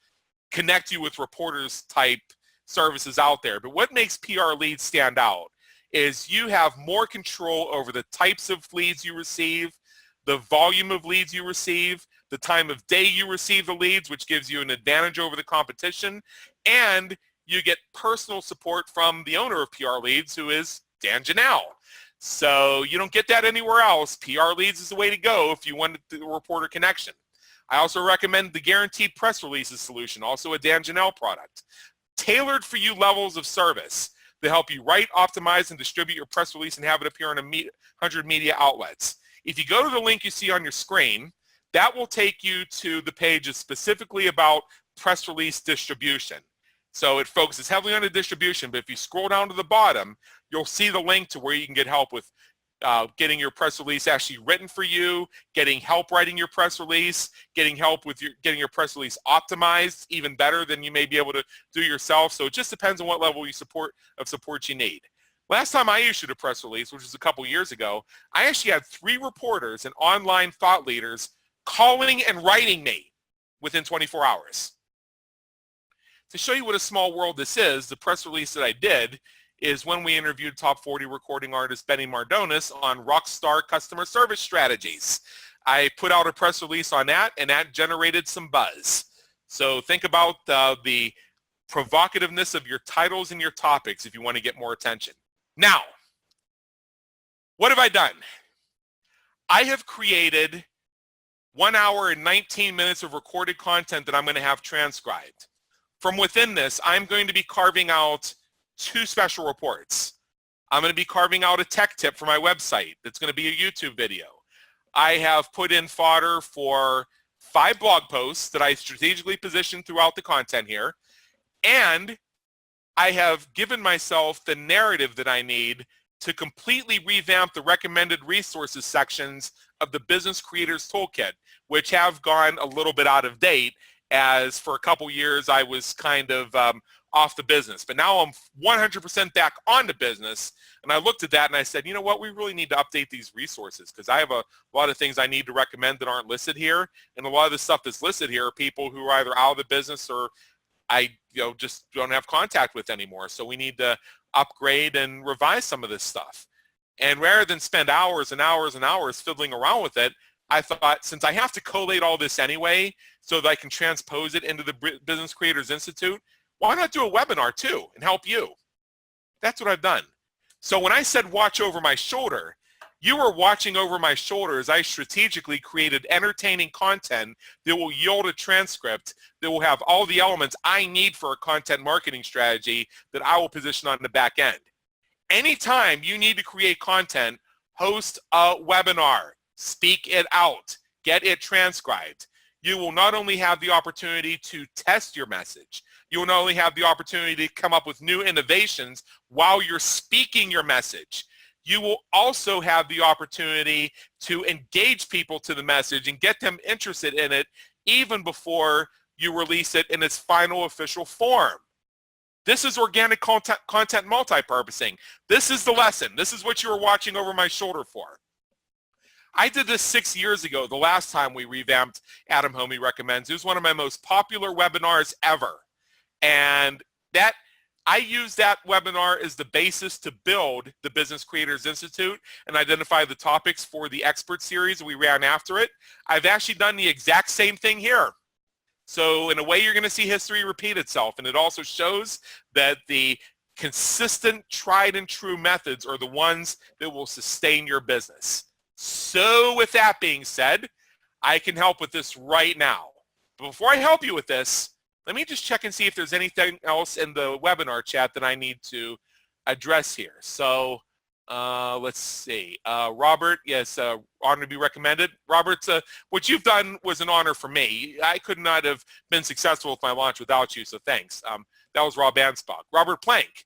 connect you with reporters type services out there, but what makes PR leads stand out is you have more control over the types of leads you receive, the volume of leads you receive, the time of day you receive the leads, which gives you an advantage over the competition, and you get personal support from the owner of PR leads, who is Dan Janelle. So you don't get that anywhere else. PR leads is the way to go if you want the reporter connection. I also recommend the Guaranteed Press Releases solution, also a Dan Janelle product. Tailored for you levels of service to help you write, optimize, and distribute your press release and have it appear on 100 media outlets. If you go to the link you see on your screen, that will take you to the page specifically about press release distribution. So it focuses heavily on the distribution, but if you scroll down to the bottom, you'll see the link to where you can get help with getting your press release actually written for you, getting help writing your press release, getting help with getting your press release optimized even better than you may be able to do yourself. So it just depends on what level of support you need. Last time I issued a press release, which was a couple years ago, I actually had 3 reporters and online thought leaders calling and writing me within 24 hours. To show you what a small world this is, the press release that I did is when we interviewed top 40 recording artist Benny Mardones on Rockstar Customer Service Strategies. I put out a press release on that, and that generated some buzz. So think about the provocativeness of your titles and your topics if you want to get more attention. Now, what have I done? I have created 1 hour and 19 minutes of recorded content that I'm going to have transcribed. From within this, I'm going to be carving out 2 special reports. I'm going to be carving out a tech tip for my website. That's going to be a YouTube video. I have put in fodder for 5 blog posts that I strategically positioned throughout the content here. And I have given myself the narrative that I need to completely revamp the recommended resources sections of the Business Creators Toolkit, which have gone a little bit out of date, as for a couple years I was kind of off the business. But now I'm 100% back on the business, and I looked at that and I said, you know what, we really need to update these resources, because I have a lot of things I need to recommend that aren't listed here, and a lot of the stuff that's listed here are people who are either out of the business or I just don't have contact with anymore. So we need to upgrade and revise some of this stuff. And rather than spend hours and hours and hours fiddling around with it, I thought, since I have to collate all this anyway so that I can transpose it into the Business Creators Institute, why not do a webinar too and help you? That's what I've done. So when I said watch over my shoulder, you are watching over my shoulder as I strategically created entertaining content that will yield a transcript that will have all the elements I need for a content marketing strategy that I will position on the back end. Anytime you need to create content, host a webinar, speak it out, get it transcribed. You will not only have the opportunity to test your message, you will not only have the opportunity to come up with new innovations while you're speaking your message, you will also have the opportunity to engage people to the message and get them interested in it even before you release it in its final official form. This is organic content multipurposing. This is the lesson. This is what you were watching over my shoulder for. I did this 6 years ago, the last time we revamped Adam Hommey Recommends. It was one of my most popular webinars ever. And I used that webinar as the basis to build the Business Creators Institute and identify the topics for the expert series. We ran after it. I've actually done the exact same thing here. So in a way, you're going to see history repeat itself. And it also shows that the consistent, tried and true methods are the ones that will sustain your business. So with that being said, I can help with this right now. But before I help you with this, let me just check and see if there's anything else in the webinar chat that I need to address here. So let's see. Robert, yes, honor to be recommended. Robert, what you've done was an honor for me. I could not have been successful with my launch without you, so thanks. That was Rob Ansbach. Robert Plank,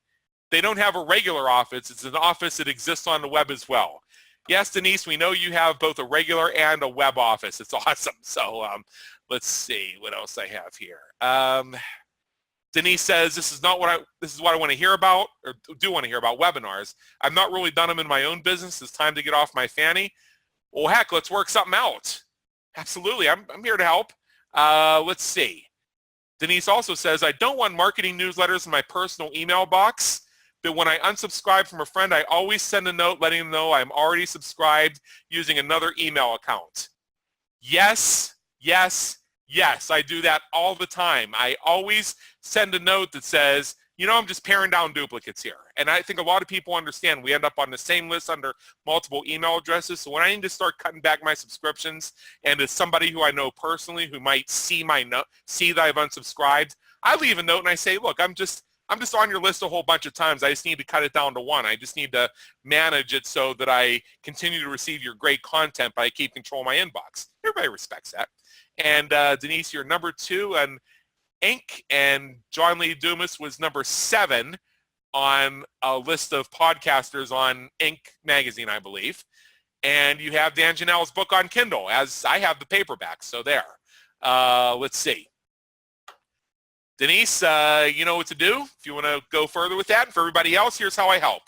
they don't have a regular office. It's an office that exists on the web as well. Yes, Denise, we know you have both a regular and a web office. It's awesome. So let's see what else I have here. Denise says, this is what I want to hear about, or do want to hear about webinars. I've not really done them in my own business. It's time to get off my fanny. Well, heck, let's work something out. Absolutely, I'm here to help. Let's see. Denise also says, I don't want marketing newsletters in my personal email box, but when I unsubscribe from a friend, I always send a note letting them know I'm already subscribed using another email account. Yes, yes, yes, I do that all the time. I always send a note that says, you know, I'm just paring down duplicates here. And I think a lot of people understand we end up on the same list under multiple email addresses. So when I need to start cutting back my subscriptions, and as somebody who I know personally who might see my note, see that I've unsubscribed, I leave a note and I say, look, I'm just on your list a whole bunch of times. I just need to cut it down to one. I just need to manage it so that I continue to receive your great content, but I keep control of my inbox. Everybody respects that. And Denise, you're number 2 on Inc. And John Lee Dumas was number 7 on a list of podcasters on Inc. magazine, I believe. And you have Dan Janelle's book on Kindle, as I have the paperback. So there. Let's see. Denise, you know what to do if you want to go further with that. And for everybody else, here's how I help.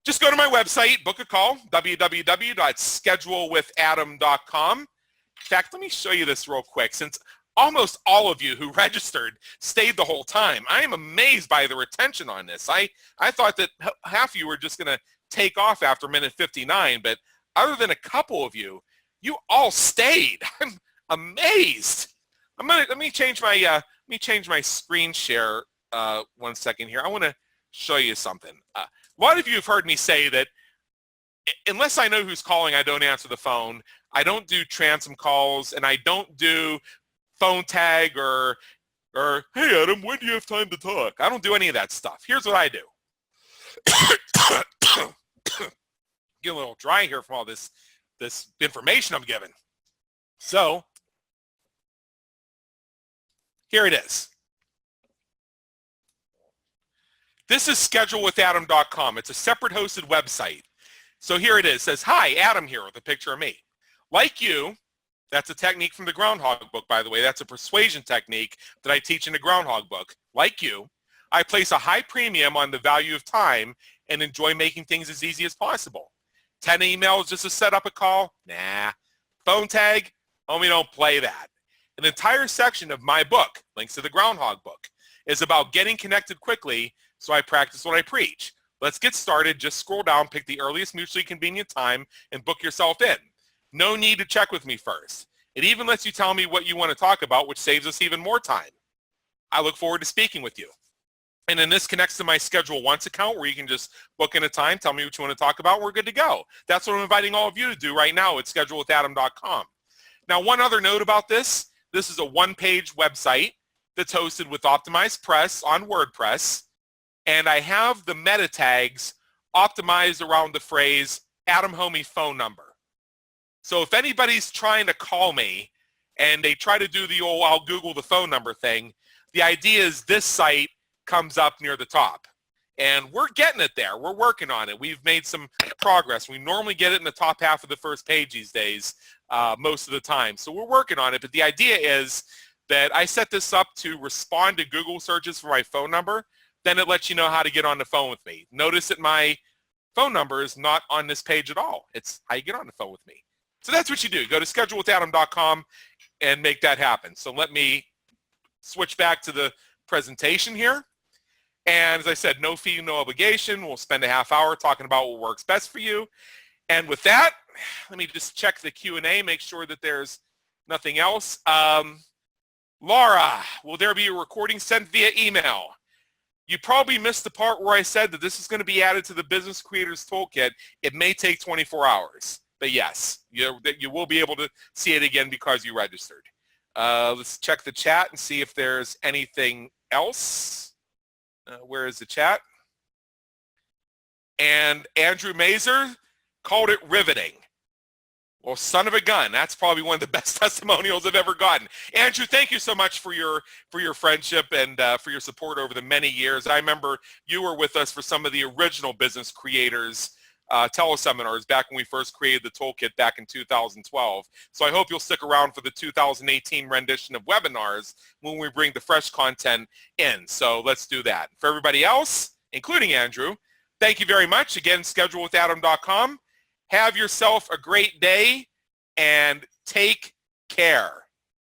Just go to my website, book a call, www.schedulewithadam.com. In fact, let me show you this real quick. Since almost all of you who registered stayed the whole time, I am amazed by the retention on this. I thought that half of you were just going to take off after minute 59, but other than a couple of you, you all stayed. I'm amazed. Let me change my screen share 1 second here. I want to show you something. A lot of you have heard me say that unless I know who's calling, I don't answer the phone. I don't do transom calls, and I don't do phone tag or hey Adam, when do you have time to talk? I don't do any of that stuff. Here's what I do. Get a little dry here from all this information I'm giving. So here it is. This is schedulewithadam.com. It's a separate hosted website. So here it is. It says, hi, Adam here with a picture of me. Like you, that's a technique from the Groundhog book, by the way. That's a persuasion technique that I teach in the Groundhog book. Like you, I place a high premium on the value of time and enjoy making things as easy as possible. 10 emails just to set up a call? Nah. Phone tag? We don't play that. An entire section of my book, links to the Groundhog book, is about getting connected quickly, so I practice what I preach. Let's get started. Just scroll down, pick the earliest mutually convenient time, and book yourself in. No need to check with me first. It even lets you tell me what you want to talk about, which saves us even more time. I look forward to speaking with you. And then this connects to my Schedule Once account where you can just book in a time, tell me what you want to talk about, and we're good to go. That's what I'm inviting all of you to do right now at schedulewithadam.com. Now, one other note about this. This is a one-page website that's hosted with optimized press on WordPress, and I have the meta tags optimized around the phrase Adam Hommey phone number. So if anybody's trying to call me and they try to do the old I'll Google the phone number thing, the idea is this site comes up near the top. And we're getting it there. We're working on it. We've made some progress. We normally get it in the top half of the first page these days, most of the time. So we're working on it. But the idea is that I set this up to respond to Google searches for my phone number. Then it lets you know how to get on the phone with me. Notice that my phone number is not on this page at all. It's how you get on the phone with me. So that's what you do. Go to schedulewithadam.com and make that happen. So let me switch back to the presentation here. And as I said, no fee, no obligation. We'll spend a half hour talking about what works best for you. And with that, let me just check the Q&A, make sure that there's nothing else. Laura, will there be a recording sent via email? You probably missed the part where I said that this is going to be added to the Business Creators Toolkit. It may take 24 hours, but yes, you will be able to see it again because you registered. Let's check the chat and see if there's anything else. Where is the chat? And Andrew Mazer called it riveting. Well, son of a gun. That's probably one of the best testimonials I've ever gotten. Andrew, thank you so much for your friendship and for your support over the many years. I remember you were with us for some of the original Business Creators teleseminars back when we first created the toolkit back in 2012. So I hope you'll stick around for the 2018 rendition of webinars when we bring the fresh content in. So let's do that. For everybody else, including Andrew, thank you very much. Again, schedulewithadam.com. Have yourself a great day and take care.